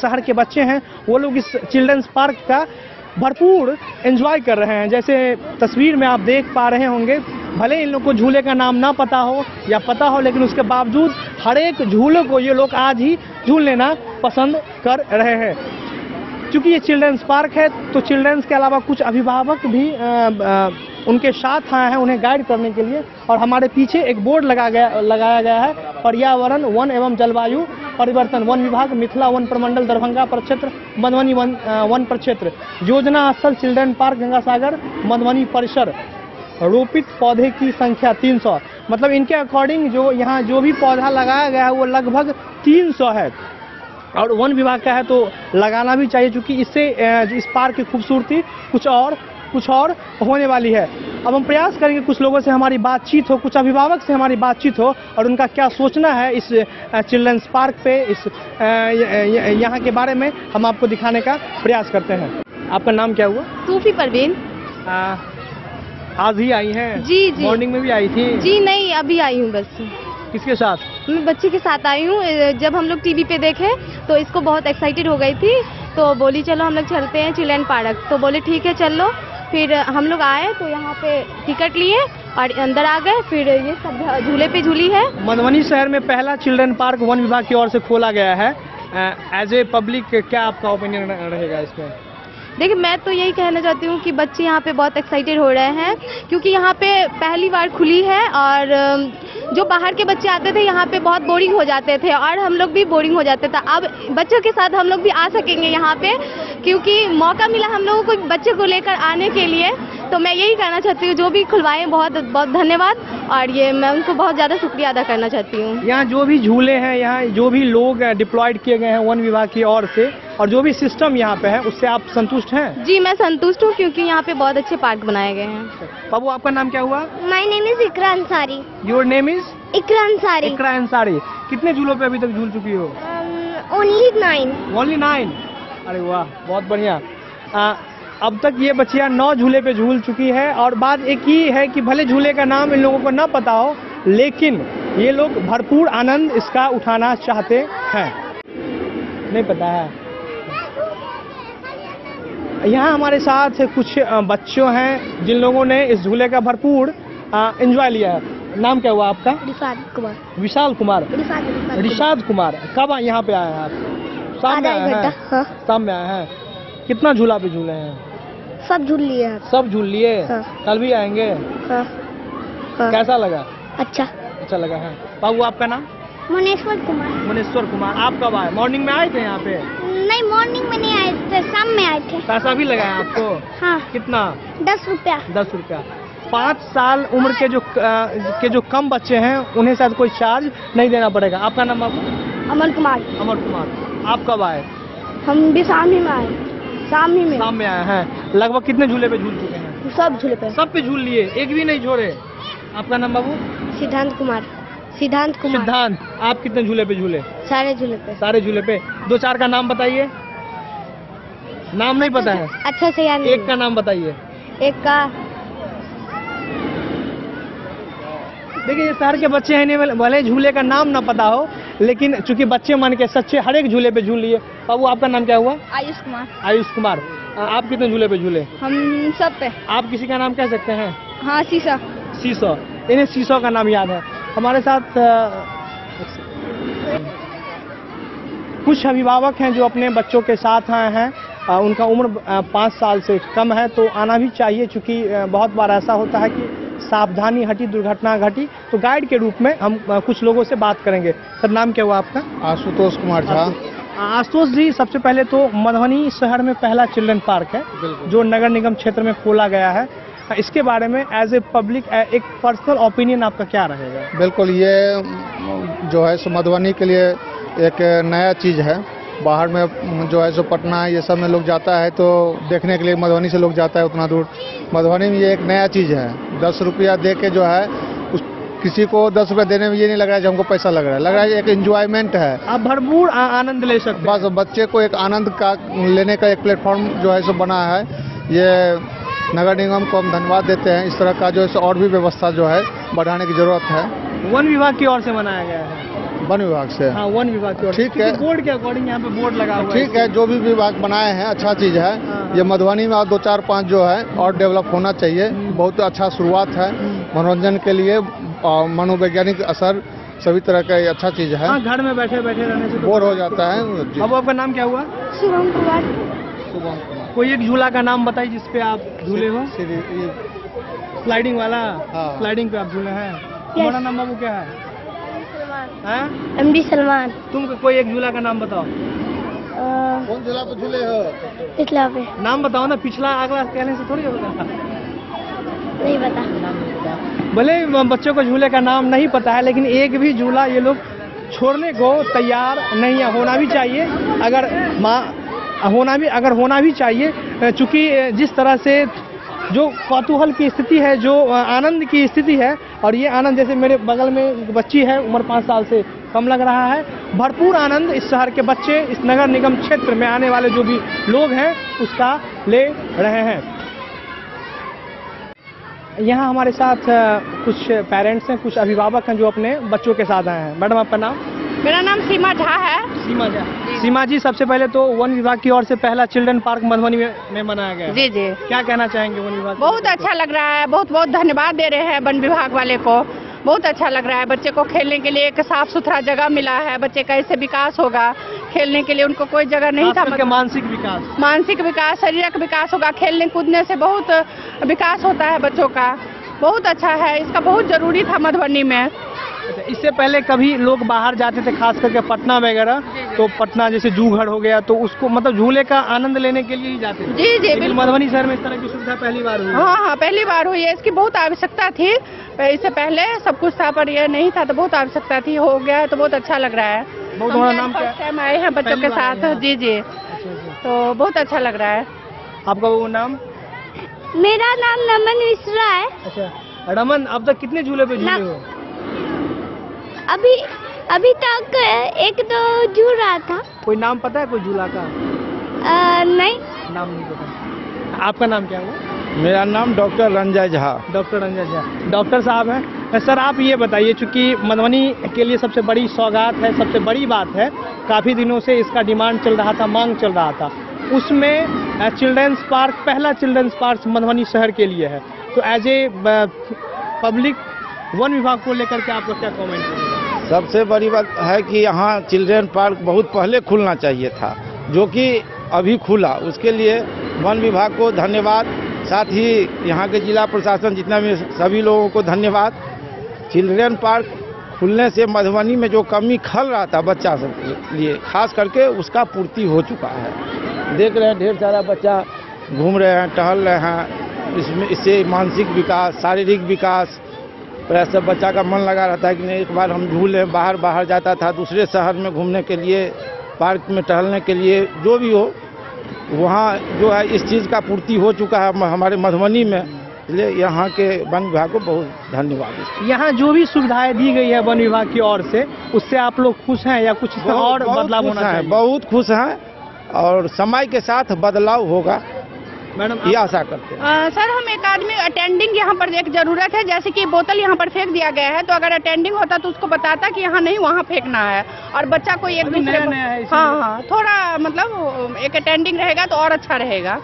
शहर के बच्चे हैं वो लोग इस चिल्ड्रंस पार्क का भरपूर एंजॉय कर रहे हैं। जैसे तस्वीर में आप देख पा रहे होंगे, भले इन लोग को झूले का नाम ना पता हो या पता हो, लेकिन उसके बावजूद हर एक झूले को ये लोग आज ही झूल लेना पसंद कर रहे हैं। क्योंकि ये चिल्ड्रंस पार्क है तो चिल्ड्रंस के अलावा कुछ अभिभावक भी उनके साथ आए हैं उन्हें गाइड करने के लिए। और हमारे पीछे एक बोर्ड लगाया गया है, पर्यावरण वन एवं जलवायु परिवर्तन वन विभाग, मिथिला वन प्रमंडल, दरभंगा प्रक्षेत्र, मधुबनी वन प्रक्षेत्र, योजना स्थल चिल्ड्रन पार्क गंगासागर, मधुबनी परिसर, रोपित पौधे की संख्या 300। मतलब इनके अकॉर्डिंग जो यहाँ जो भी पौधा लगाया गया है वो लगभग 300 है और वन विभाग का है तो लगाना भी चाहिए, क्योंकि इससे इस पार्क की खूबसूरती कुछ और होने वाली है। अब हम प्रयास करेंगे कुछ लोगों से हमारी बातचीत हो, कुछ अभिभावक से हमारी बातचीत हो और उनका क्या सोचना है इस चिल्ड्रंस पार्क पे, इस यहाँ के बारे में हम आपको दिखाने का प्रयास करते हैं। आपका नाम क्या हुआ?
सूफी परवीन।
आज ही आई हैं?
जी जी।
मॉर्निंग में भी आई थी?
जी नहीं, अभी आई हूँ बस।
किसके साथ?
मैं बच्चे के साथ आई हूँ। जब हम लोग टीवी पे देखे तो इसको बहुत एक्साइटेड हो गई थी तो बोली चलो हम लोग चलते हैं चिल्ड्रन पार्क। तो बोले ठीक है चल लो। फिर हम लोग आए तो यहाँ पे टिकट लिए और अंदर आ गए। फिर ये सब झूले पे झूली है।
मधुबनी शहर में पहला चिल्ड्रन पार्क वन विभाग की ओर से खोला गया है। एज ए पब्लिक क्या आपका ओपिनियन रहेगा इसमें?
देखिए मैं तो यही कहना चाहती हूँ कि बच्चे यहाँ पे बहुत एक्साइटेड हो रहे हैं क्योंकि यहाँ पे पहली बार खुली है और जो बाहर के बच्चे आते थे यहाँ पे बहुत बोरिंग हो जाते थे और हम लोग भी बोरिंग हो जाते थे। अब बच्चों के साथ हम लोग भी आ सकेंगे यहाँ पे क्योंकि मौका मिला हम लोगों को बच्चे को लेकर आने के लिए। तो मैं यही कहना चाहती हूँ जो भी खुलवाए बहुत बहुत धन्यवाद और ये मैं उनको बहुत ज़्यादा शुक्रिया अदा करना चाहती हूँ।
यहाँ जो भी झूले हैं, यहाँ जो भी लोग डिप्लॉयड किए गए हैं वन विभाग की ओर से और जो भी सिस्टम यहाँ पे है उससे आप संतुष्ट हैं?
जी मैं संतुष्ट हूँ क्योंकि यहाँ पे बहुत अच्छे पार्क बनाए गए हैं।
बाबू आपका नाम क्या हुआ?
My name is Iqra Ansari.
Your name is?
Iqra Ansari.
Iqra Ansari. कितने झूलों पे अभी तक झूल चुकी हो?
ओनली 9।
ओनली 9? अरे वाह बहुत बढ़िया। अब तक ये बच्चियां 9 झूले पे झूल चुकी है और बात एक ही है कि भले झूले का नाम इन लोगों को न पता हो लेकिन ये लोग भरपूर आनंद इसका उठाना चाहते हैं। नहीं पता है? यहाँ हमारे साथ कुछ बच्चों हैं जिन लोगों ने इस झूले का भरपूर एंजॉय लिया है। नाम क्या हुआ आपका?
रिशाद कुमार।
विशाल कुमार। रिशाद कुमार। कब यहाँ पे आए हैं आप? शाम में आए हैं?
हाँ।
शाम में आए हैं। कितना झूला पे झूले हैं?
सब झूल लिए हैं।
सब झूल लिए?
हाँ।
कल भी आएंगे?
हाँ। हाँ।
कैसा लगा?
अच्छा
लगा है। बाबू आपका नाम?
मुनेश्वर कुमार।
मुनेश्वर कुमार। आप कब आए? मॉर्निंग में आए थे यहाँ पे?
नहीं मॉर्निंग में नहीं आए थे, शाम में आए थे।
पैसा भी लगा है आपको?
हाँ।
कितना?
10 रुपया।
10 रुपया। 5 साल उम्र के जो कम बच्चे हैं उन्हें शायद कोई चार्ज नहीं देना पड़ेगा। आपका नाम बाबू?
अमर कुमार।
अमर कुमार। आप कब आए?
हम भी शाम ही में आए। शाम में
आए हैं। लगभग कितने झूले पे झूल चुके हैं?
सब झूले पे।
सब पे झूल लिए, एक भी नहीं छोड़े। आपका नाम बाबू?
सिद्धांत कुमार। सिद्धांत।
आप कितने झूले पे झूले?
सारे झूले पे।
सारे झूले पे। 2-4 का नाम बताइए। नाम नहीं पता है?
अच्छा से याद नहीं।
एक का नाम बताइए।
एक का
देखिए ये शहर के बच्चे हैं, भले झूले का नाम ना पता हो लेकिन चूंकि बच्चे मन के सच्चे हर एक झूले पे झूल लिए। बाबू आपका नाम क्या हुआ?
आयुष कुमार।
आयुष कुमार। आप कितने झूले पे झूले?
हम सब पे।
आप किसी का नाम कह सकते हैं?
हाँ सीसा।
सीसो। इन्हें सीसो का नाम याद है। हमारे साथ कुछ अभिभावक हैं जो अपने बच्चों के साथ आए हैं। उनका उम्र 5 साल से कम है तो आना भी चाहिए क्योंकि बहुत बार ऐसा होता है कि सावधानी हटी दुर्घटना घटी। तो गाइड के रूप में हम कुछ लोगों से बात करेंगे। सर नाम क्या हुआ आपका?
आशुतोष कुमार झा।
आशुतोष जी सबसे पहले तो मधुबनी शहर में पहला चिल्ड्रन पार्क है जो नगर निगम क्षेत्र में खोला गया है। इसके बारे में एज ए पब्लिक एक पर्सनल ओपिनियन आपका क्या रहेगा?
बिल्कुल ये जो है सो मधुबनी के लिए एक नया चीज़ है। बाहर में जो है सो पटना ये सब में लोग जाता है तो देखने के लिए मधुबनी से लोग जाता है उतना दूर। मधुबनी में ये एक नया चीज़ है। 10 रुपया दे के जो है किसी को 10 रुपया देने में ये नहीं लग रहा है कि हमको पैसा लग रहा है एक एंजॉयमेंट है।
आप भरपूर आनंद ले सकते हैं।
बस बच्चे को एक आनंद का लेने का एक प्लेटफॉर्म जो है सो बना है। ये नगर निगम को हम धन्यवाद देते हैं। इस तरह का जो है और भी व्यवस्था जो है बढ़ाने की जरूरत है।
वन विभाग की ओर से बनाया गया है।
वन विभाग से?
हाँ वन विभाग की ओर।
ठीक है।
बोर्ड के अकॉर्डिंग यहाँ पे बोर्ड लगा हुआ है।
ठीक है जो भी विभाग बनाए हैं अच्छा चीज़ है। ये मधुबनी में और 2-4-5 जो है और डेवलप होना चाहिए। बहुत अच्छा शुरुआत है मनोरंजन के लिए। मनोवैज्ञानिक असर सभी तरह का अच्छा चीज़ है।
हाँ, घर में बैठे बैठे रहने से
बोर हो जाता है।
अब आपका नाम क्या हुआ?
शुभम कुमार।
शुभम कुमार।
कोई एक झूला का नाम बताइए जिसपे आप झूले हो? स्लाइडिंग वाला? हाँ। स्लाइडिंग पे आप झूले हैं। तुम्हारा नाम बाबू क्या है?
MD सलमान।
तुम कोई एक झूला का नाम बताओ।
कौन झूला पे झूले हो?
पिछला पे।
नाम बताओ ना। पिछला अगला कहने से थोड़ी होगा।
नहीं पता।
भले बच्चों को झूले का नाम नहीं पता है लेकिन एक भी झूला ये लोग छोड़ने को तैयार नहीं है। होना भी चाहिए अगर होना भी चाहिए चूंकि जिस तरह से जो कौतूहल की स्थिति है, जो आनंद की स्थिति है और ये आनंद जैसे मेरे बगल में एक बच्ची है उम्र 5 साल से कम लग रहा है। भरपूर आनंद इस शहर के बच्चे इस नगर निगम क्षेत्र में आने वाले जो भी लोग हैं उसका ले रहे हैं। यहाँ हमारे साथ कुछ पेरेंट्स हैं, कुछ अभिभावक हैं जो अपने बच्चों के साथ आए हैं। मैडम आपका नाम?
मेरा नाम सीमा झा है।
सीमा झा। सीमा जी, सबसे पहले तो वन विभाग की ओर से पहला चिल्ड्रन पार्क मधुबनी में बनाया गया है।
जी जी।
क्या कहना चाहेंगे वन विभाग?
बहुत अच्छा लग रहा है, बहुत बहुत धन्यवाद दे रहे हैं वन विभाग वाले को। बहुत अच्छा लग रहा है, बच्चे को खेलने के लिए एक साफ सुथरा जगह मिला है। बच्चे का ऐसे विकास होगा, खेलने के लिए उनको कोई जगह नहीं था।
मानसिक विकास,
शारीरिक विकास होगा। खेलने कूदने से बहुत विकास होता है बच्चों का। बहुत अच्छा है, इसका बहुत जरूरी था मधुबनी में।
इससे पहले कभी लोग बाहर जाते थे, खास करके पटना वगैरह, तो पटना जैसे जूघड़ हो गया, तो उसको मतलब झूले का आनंद लेने के लिए ही जाते थे।
जी जी, बिल्कुल।
मधुबनी शहर में इस तरह की सुविधा पहली बार हुई?
हाँ, पहली बार हुई है। इसकी बहुत आवश्यकता थी। इससे पहले सब कुछ था पर यह नहीं था, तो बहुत आवश्यकता थी। हो गया है तो बहुत अच्छा लग रहा है।
बहुत नाम क्या?
टाइम आए हैं बच्चों के साथ। जी जी, तो बहुत अच्छा लग रहा है।
आपका वो नाम?
मेरा नाम नमन मिश्रा है।
अच्छा रमन, अब तक कितने झूले पे झूले हो?
अभी तक एक दो झूल रहा था।
कोई नाम पता है कोई झूला का?
नहीं,
नाम नहीं पता। आपका नाम क्या हुआ?
मेरा नाम doctor Ranjay Jha.
Doctor Ranjay Jha. Doctor साहब हैं। सर आप ये बताइए, चूंकि मधुबनी के लिए सबसे बड़ी सौगात है, सबसे बड़ी बात है, काफ़ी दिनों से इसका डिमांड चल रहा था, मांग चल रहा था, उसमें चिल्ड्रंस पार्क, पहला चिल्ड्रंस पार्क मधुबनी शहर के लिए है, तो एज ए पब्लिक वन विभाग को लेकर के आपका क्या कमेंट है?
सबसे बड़ी बात है कि यहाँ चिल्ड्रन पार्क बहुत पहले खुलना चाहिए था, जो कि अभी खुला। उसके लिए वन विभाग को धन्यवाद, साथ ही यहाँ के जिला प्रशासन जितना भी सभी लोगों को धन्यवाद। चिल्ड्रन पार्क खुलने से मधुबनी में जो कमी खल रहा था बच्चा सब के लिए, खास करके उसका पूर्ति हो चुका है। देख रहे हैं ढेर सारा बच्चा घूम रहे हैं, टहल रहे हैं। इससे मानसिक विकास, शारीरिक विकास, सब बच्चा का मन लगा रहता है कि नहीं एक बार हम झूले। बाहर जाता था दूसरे शहर में घूमने के लिए, पार्क में टहलने के लिए, जो भी हो, वहाँ जो है इस चीज़ का पूर्ति हो चुका है हमारे मधुबनी में। इसलिए यहाँ के वन विभाग को बहुत धन्यवाद।
यहाँ जो भी सुविधाएं दी गई है वन विभाग की ओर से, उससे आप लोग खुश हैं या कुछ और बदलाव होना चाहिए?
बहुत खुश हैं और समय के साथ बदलाव होगा मैडम, ये आशा करते हैं।
सर हम एक आदमी अटेंडिंग यहाँ पर एक जरूरत है, जैसे कि बोतल यहाँ पर फेंक दिया गया है, तो अगर अटेंडिंग होता तो उसको बताता कि यहाँ नहीं वहाँ फेंकना है, और बच्चा कोई एक दूसरे हाँ, थोड़ा मतलब एक अटेंडिंग रहेगा तो और अच्छा रहेगा।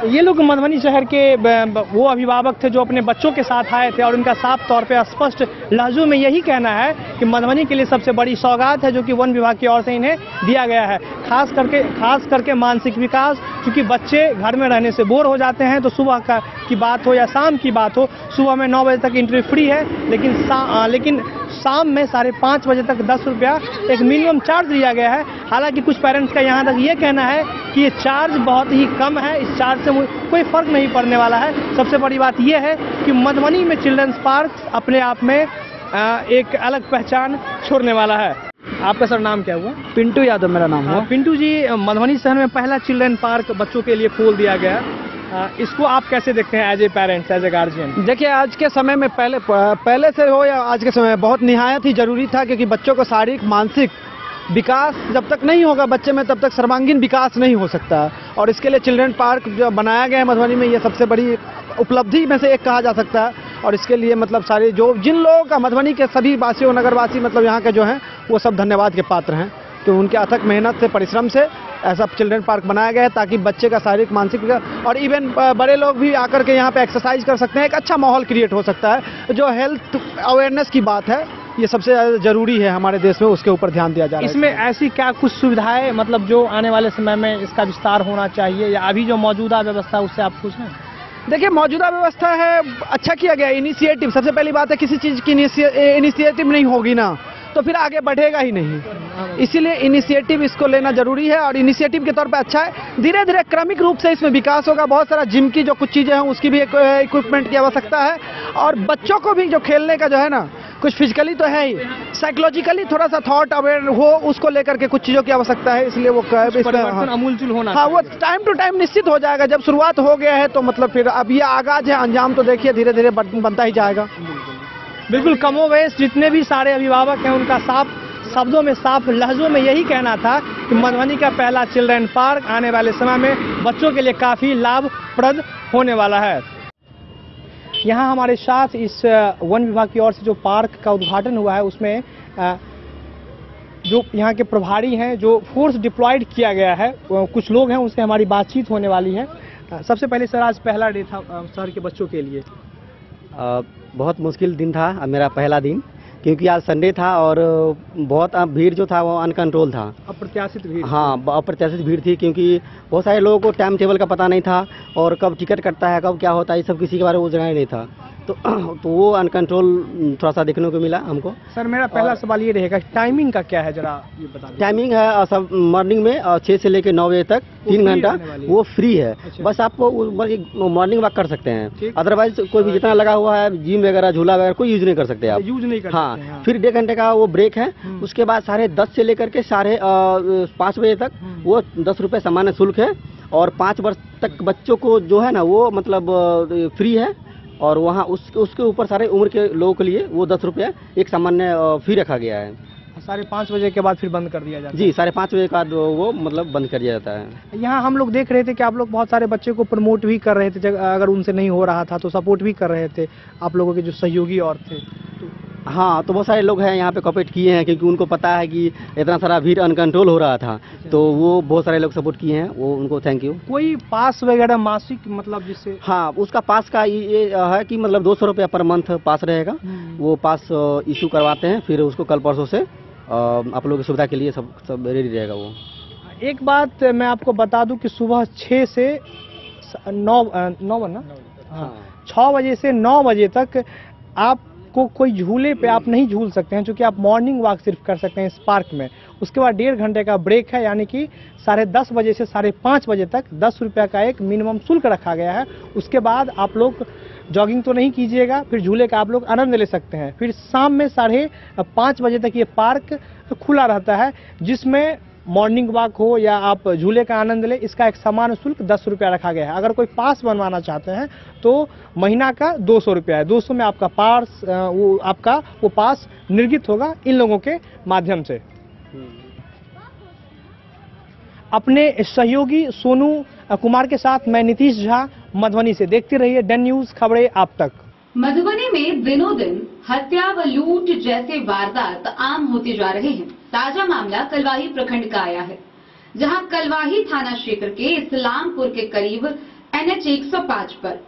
ये लोग मधुबनी शहर के वो अभिभावक थे जो अपने बच्चों के साथ आए थे, और उनका साफ तौर पे स्पष्ट लहजों में यही कहना है कि मधुबनी के लिए सबसे बड़ी सौगात है जो कि वन विभाग की ओर से इन्हें दिया गया है। खास करके मानसिक विकास, क्योंकि बच्चे घर में रहने से बोर हो जाते हैं, तो सुबह की बात हो या शाम की बात हो, सुबह में 9 बजे तक एंट्री फ्री है, लेकिन शाम में 5:30 बजे तक 10 रुपया एक मिनिमम चार्ज लिया गया है। हालांकि कुछ पेरेंट्स का यहाँ तक ये कहना है कि ये चार्ज बहुत ही कम है, इस चार्ज से कोई फर्क नहीं पड़ने वाला है। सबसे बड़ी बात यह है कि मधुबनी में चिल्ड्रंस पार्क अपने आप में एक अलग पहचान छोड़ने वाला है। आपका सर नाम क्या हुआ?
पिंटू यादव मेरा नाम हुआ।
पिंटू जी, मधुबनी शहर में पहला चिल्ड्रन पार्क बच्चों के लिए खोल दिया गया, इसको आप कैसे देखते हैं as a parents, as a guardian?
देखिए, आज के समय में पहले से हो या आज के समय में बहुत निहायत ही जरूरी था, क्योंकि बच्चों का शारीरिक मानसिक विकास जब तक नहीं होगा बच्चे में, तब तक सर्वांगीण विकास नहीं हो सकता। और इसके लिए चिल्ड्रन पार्क जो बनाया गया है मधुबनी में, ये सबसे बड़ी उपलब्धि में से एक कहा जा सकता है। और इसके लिए मतलब सारे जिन लोगों का मधुबनी के सभी वासियों, नगरवासी मतलब यहाँ के जो हैं, वो सब धन्यवाद के पात्र हैं, तो उनके अथक मेहनत से, परिश्रम से ऐसा चिल्ड्रन पार्क बनाया गया है, ताकि बच्चे का शारीरिक मानसिक और इवन बड़े लोग भी आकर के यहाँ पे एक्सरसाइज कर सकते हैं। एक अच्छा माहौल क्रिएट हो सकता है। जो हेल्थ अवेयरनेस की बात है, ये सबसे जरूरी है हमारे देश में, उसके ऊपर ध्यान दिया जा रहा है।
इसमें ऐसी क्या कुछ सुविधाएं मतलब जो आने वाले समय में इसका विस्तार होना चाहिए, या अभी जो मौजूदा व्यवस्था उससे आप खुश हैं?
देखिए, मौजूदा व्यवस्था है, अच्छा किया गया इनिशिएटिव। सबसे पहली बात है, किसी चीज़ की इनिशिएटिव नहीं होगी ना तो फिर आगे बढ़ेगा ही नहीं, इसीलिए इनिशिएटिव इसको लेना जरूरी है। और इनिशिएटिव के तौर पे अच्छा है, धीरे धीरे क्रमिक रूप से इसमें विकास होगा। बहुत सारा जिम की जो कुछ चीज़ें हैं उसकी भी इक्विपमेंट की आवश्यकता है, और बच्चों को भी जो खेलने का जो है ना, कुछ फिजिकली तो है ही, साइकोलॉजिकली थोड़ा सा थॉट अवेयर हो, उसको लेकर के कुछ चीज़ों की आवश्यकता है। इसलिए वो
अमूलचूल होना,
हाँ, वो टाइम टू टाइम निश्चित हो जाएगा। जब शुरुआत हो गया है तो मतलब फिर अब ये आगाज है, अंजाम तो देखिए धीरे धीरे बनता ही जाएगा।
बिल्कुल, कमोवेश जितने भी सारे अभिभावक हैं उनका साफ शब्दों में, साफ लहजों में यही कहना था कि मधुबनी का पहला चिल्ड्रन पार्क आने वाले समय में बच्चों के लिए काफ़ी लाभप्रद होने वाला है। यहाँ हमारे साथ इस वन विभाग की ओर से जो पार्क का उद्घाटन हुआ है, उसमें जो यहाँ के प्रभारी हैं, जो फोर्स डिप्लॉयड किया गया है, कुछ लोग हैं, उनसे हमारी बातचीत होने वाली है। सबसे पहले सर, आज पहला डे था शहर के बच्चों के लिए।
बहुत मुश्किल दिन था मेरा पहला दिन, क्योंकि आज संडे था और बहुत भीड़ जो था वो अनकंट्रोल था,
अप्रत्याशित भीड़।
हाँ, अप्रत्याशित भीड़ थी, क्योंकि बहुत सारे लोगों को टाइम टेबल का पता नहीं था और कब टिकट कटता है, कब क्या होता है, ये सब किसी के बारे में जानकारी नहीं था, तो वो अनकंट्रोल थोड़ा सा देखने को मिला हमको।
सर, मेरा पहला सवाल ये रहेगा, टाइमिंग का क्या है, जरा ये बता दीजिए।
टाइमिंग है सब मॉर्निंग में 6 से लेकर 9 बजे तक 3 घंटा वो फ्री है। अच्छा। बस आप मॉर्निंग वॉक कर सकते हैं, अदरवाइज कोई भी जितना लगा हुआ है जिम वगैरह, झूला वगैरह कोई यूज नहीं कर सकते आप,
यूज नहीं कर सकते।
हाँ, फिर 1.5 घंटे का वो ब्रेक है, उसके बाद 10:30 से लेकर के 5:30 बजे तक वो 10 रुपये सामान्य शुल्क है, और 5 वर्ष तक बच्चों को जो है ना वो मतलब फ्री है, और वहाँ उसके ऊपर सारे उम्र के लोगों के लिए वो 10 रुपये एक सामान्य फी रखा गया है।
5:30 बजे के बाद फिर बंद कर दिया जाता है?
जी, 5:30 बजे के बाद वो मतलब बंद कर दिया जाता है।
यहाँ हम लोग देख रहे थे कि आप लोग बहुत सारे बच्चे को प्रमोट भी कर रहे थे, अगर उनसे नहीं हो रहा था तो सपोर्ट भी कर रहे थे, आप लोगों के जो सहयोगी और थे।
हाँ, तो बहुत सारे लोग हैं यहाँ पे कॉपरेट किए हैं, क्योंकि उनको पता है कि इतना सारा भीड़ अनकंट्रोल हो रहा था, तो वो बहुत सारे लोग सपोर्ट किए हैं, वो उनको थैंक यू।
कोई पास वगैरह मासिक मतलब जिससे?
हाँ, उसका पास का ये है कि मतलब 200 रुपया पर मंथ पास रहेगा, वो पास इशू करवाते हैं, फिर उसको कल परसों से आप लोगों की सुविधा के लिए सब रेडी रहेगा वो।
एक बात मैं आपको बता दूं कि सुबह 6 से 9 ना, हाँ, 6 बजे से 9 बजे तक आपको कोई झूले पे आप नहीं झूल सकते हैं, क्योंकि आप मॉर्निंग वॉक सिर्फ कर सकते हैं इस पार्क में। उसके बाद 1.5 घंटे का ब्रेक है, यानी कि 10:30 बजे से 5:30 बजे तक 10 रुपये का एक मिनिमम शुल्क रखा गया है। उसके बाद आप लोग जॉगिंग तो नहीं कीजिएगा, फिर झूले का आप लोग आनंद ले सकते हैं। फिर शाम में 5:30 बजे तक ये पार्क खुला रहता है, जिसमें मॉर्निंग वॉक हो या आप झूले का आनंद ले, इसका एक सामान्य शुल्क 10 रुपया रखा गया है। अगर कोई पास बनवाना चाहते हैं तो महीना का 200 रुपया है, 200 में आपका वो पास निर्गत होगा इन लोगों के माध्यम से। अपने सहयोगी सोनू कुमार के साथ मैं नीतीश झा, मधुबनी से। देखते रहिए डन न्यूज, खबरें आप तक।
मधुबनी में दिनों दिन हत्या व लूट जैसे वारदात आम होते जा रहे हैं। ताजा मामला कलवाही प्रखंड का आया है, जहां कलवाही थाना क्षेत्र के इस्लामपुर के करीब NH 105 पर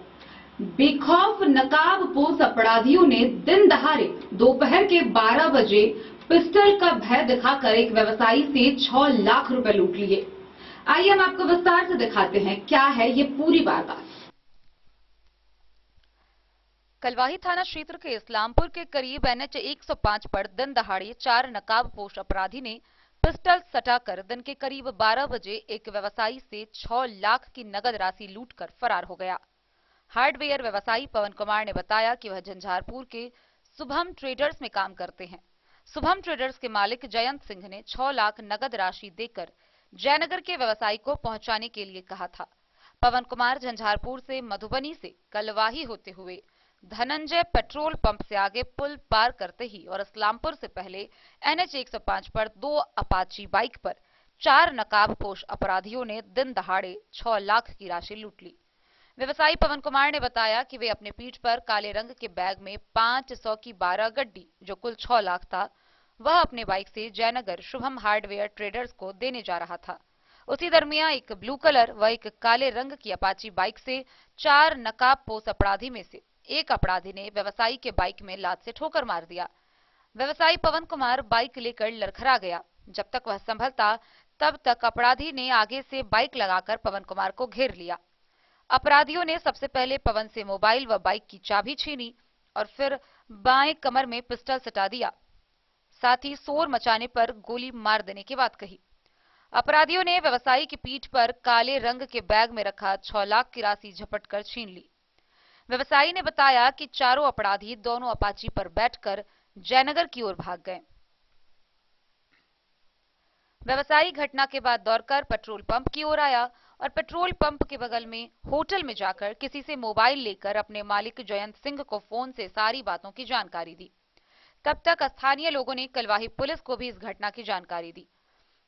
बेखौफ नकाबपोश अपराधियों ने दिन दहाड़े दोपहर के 12 बजे पिस्टल का भय दिखाकर एक व्यवसायी से 6 लाख रुपए लूट लिए। आइए हम आपको विस्तार से दिखाते हैं क्या है ये पूरी वारदात।
कलवाही थाना क्षेत्र के इस्लामपुर के करीब NH 105 पर दिन दहाड़े 4 नकाबपोश अपराधी ने पिस्टल सटाकर दिन के करीब 12 बजे एक व्यवसायी से 6 लाख की नगद राशि लूटकर फरार हो गया। हार्डवेयर व्यवसायी पवन कुमार ने बताया कि वह झंझारपुर के शुभम ट्रेडर्स में काम करते हैं। शुभम ट्रेडर्स के मालिक जयंत सिंह ने 6 लाख नगद राशि देकर जयनगर के व्यवसायी को पहुंचाने के लिए कहा था। पवन कुमार झंझारपुर से मधुबनी से कलवाही होते हुए धनंजय पेट्रोल पंप से आगे पुल पार करते ही और इस्लामपुर से पहले NH 105 पर 2 अपाची बाइक पर 4 नकाबपोश अपराधियों ने दिन दहाड़े 6 लाख की राशि लूट ली। व्यवसायी पवन कुमार ने बताया कि वे अपने पीठ पर काले रंग के बैग में 500 की 12 गड्डी, जो कुल 6 लाख था, वह अपने बाइक से जयनगर शुभम हार्डवेयर ट्रेडर्स को देने जा रहा था। उसी दरमियान एक ब्लू कलर व एक काले रंग की अपाची बाइक से 4 नकाबपोश अपराधी में से एक अपराधी ने व्यवसायी के बाइक में लात से ठोकर मार दिया। व्यवसायी पवन कुमार बाइक लेकर लड़खड़ा गया। जब तक वह संभलता तब तक अपराधी ने आगे से बाइक लगाकर पवन कुमार को घेर लिया। अपराधियों ने सबसे पहले पवन से मोबाइल व बाइक की चाबी छीनी और फिर बाएं कमर में पिस्टल सटा दिया। साथ ही शोर मचाने पर गोली मार देने की बात कही। अपराधियों ने व्यवसायी की पीठ पर काले रंग के बैग में रखा 6 लाख की राशि झपट कर छीन ली। व्यवसायी ने बताया कि चारों अपराधी दोनों अपाची पर बैठकर जयनगर की ओर भाग गए। व्यवसायी घटना के बाद दौड़कर पेट्रोल पंप की ओर आया और पेट्रोल पंप के बगल में होटल में जाकर किसी से मोबाइल लेकर अपने मालिक जयंत सिंह को फोन से सारी बातों की जानकारी दी। तब तक स्थानीय लोगों ने कलवाही पुलिस को भी इस घटना की जानकारी दी।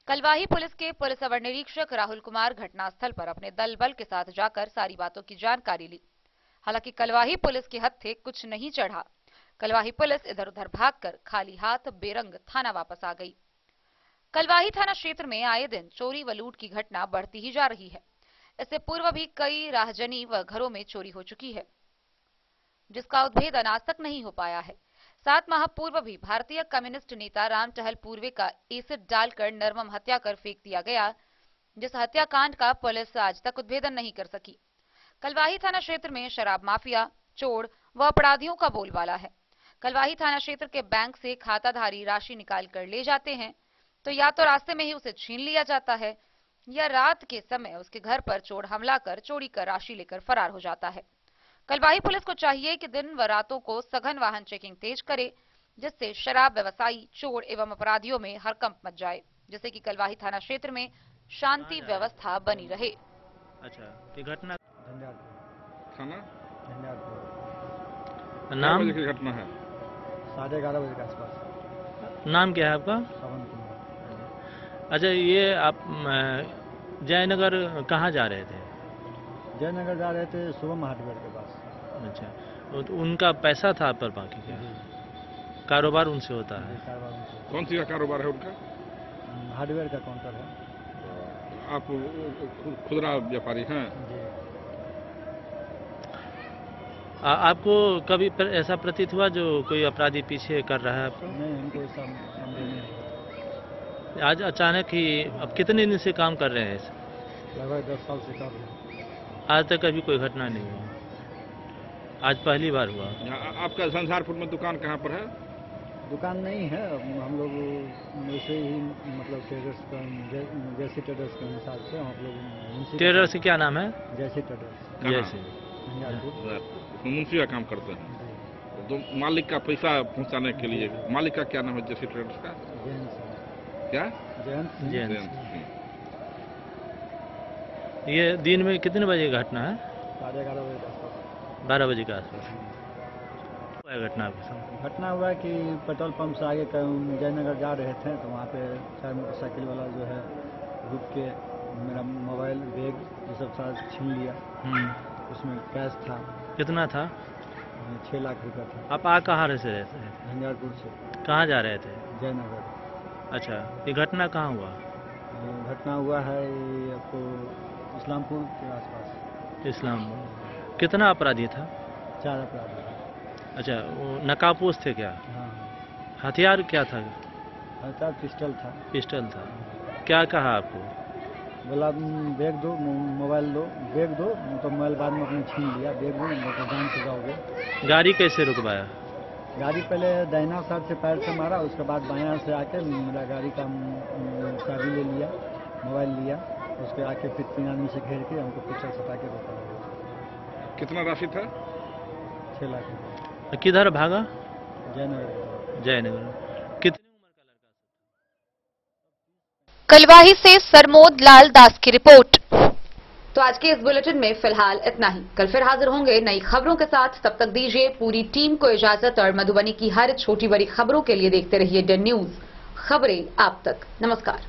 कलवाही पुलिस के पुलिस अवर निरीक्षक राहुल कुमार घटनास्थल पर अपने दल बल के साथ जाकर सारी बातों की जानकारी ली। हालांकि कलवाही पुलिस के हत्थे कुछ नहीं चढ़ा। कलवाही पुलिस इधर उधर भागकर खाली हाथ बेरंग थाना वापस आ गई। कलवाही थाना क्षेत्र में आए दिन चोरी व लूट की घटना बढ़ती ही जा रही है। इससे पूर्व भी कई राहजनी व घरों में चोरी हो चुकी है, जिसका उद्भेदन आज तक नहीं हो पाया है। 7 माह पूर्व भी भारतीय कम्युनिस्ट नेता राम टहल पूर्वे का एसिड डालकर निर्मम हत्या कर फेंक दिया गया, जिस हत्याकांड का पुलिस आज तक उद्भेदन नहीं कर सकी। कलवाही थाना क्षेत्र में शराब माफिया, चोर व अपराधियों का बोलबाला है। कलवाही थाना क्षेत्र के बैंक से खाताधारी राशि निकाल कर ले जाते हैं तो या तो रास्ते में ही उसे छीन लिया जाता है या रात के समय उसके घर पर चोर हमला कर चोरी कर राशि लेकर फरार हो जाता है। कलवाही पुलिस को चाहिए कि दिन व रातों को सघन वाहन चेकिंग तेज करे, जिससे शराब व्यवसायी, चोर एवं अपराधियों में हड़कंप मच जाए, जिससे कि कलवाही थाना क्षेत्र में शांति व्यवस्था बनी रहे।
अच्छा, ये घटना
थाना
नाम
की घटना है
11:30 बजे के आसपास।
नाम क्या है आपका? अच्छा, ये आप जयनगर कहाँ जा रहे थे?
जयनगर जा रहे थे शुभम हार्डवेयर के पास।
अच्छा, तो उनका पैसा था पर बाकी क्या कारोबार उनसे होता है?
कौन सी का कारोबार है उनका?
हार्डवेयर का काउंटर है।
आप खुदरा व्यापारी हैं?
आपको कभी ऐसा प्रतीत हुआ जो कोई अपराधी पीछे कर रहा है आपको?
नहीं, हमको ऐसा नहीं।
आज अचानक ही अब कितने दिन से काम कर रहे हैं?
लगभग 10 साल से कर रहे हैं।
आज तक कभी कोई घटना नहीं हुई, आज पहली बार हुआ।
आपका झंझारपुर में दुकान कहाँ पर है?
दुकान नहीं है, हम लोग वैसे ही मतलब ट्रेडर्स का जैसे ट्रेडर्स के हिसाब से हम लोग।
ट्रेडर्स से क्या नाम है?
जैसे ट्रेडर्स।
जैसे
मुंशी का काम करते हैं। तो मालिक का पैसा पहुंचाने के लिए मालिक का क्या नाम है जैसे ट्रेडर्स का? क्या?
जयंत।
ये दिन में कितने बजे घटना है?
11:30 बजे के आसपास।
12 बजे के आसपास
घटना हुआ कि पेट्रोल पंप से आगे जयनगर जा रहे थे तो वहाँ पे चार मोटरसाइकिल वाला जो है रुक के मेरा मोबाइल, बैग ये सब सारा छीन लिया। उसमें कैश था।
कितना था?
6 लाख रुपया था।
आप आ कहाँ से रहते हैं?
झंझारपुर से।
कहाँ जा रहे थे?
जयनगर।
अच्छा, ये घटना कहाँ हुआ?
घटना हुआ है आपको इस्लामपुर के आसपास।
इस्लामपुर। कितना अपराधी था?
4 अपराधी।
अच्छा, वो नकाबपोश थे क्या?
हाँ।
हथियार क्या था?
हथियार पिस्टल था।
पिस्टल था। क्या कहा आपको?
बोला बैग दो, मोबाइल दो। बैग दो तो मोबाइल बाद में अपने छीन लिया। बैग दो तो जान से जाओगे।
गाड़ी कैसे रुकवाया?
गाड़ी पहले दाहिना साइड से पैर से मारा, उसके बाद बायां से आके मेरा गाड़ी का चाबी ले लिया, मोबाइल लिया, उसके आके फिर 3 आदमी से घेर के हमको पीछे सटा के रोका।
कितना राशि था?
6 लाख रुपये।
किधर भागा?
जयनगर।
जयनगर। कितनी उम्र का लड़का?
कलवाही से सरमोद लाल दास की रिपोर्ट। तो आज के इस बुलेटिन में फिलहाल इतना ही। कल फिर हाजिर होंगे नई खबरों के साथ। तब तक दीजिए पूरी टीम को इजाजत और मधुबनी की हर छोटी बड़ी खबरों के लिए देखते रहिए डन न्यूज, खबरें आप तक। नमस्कार।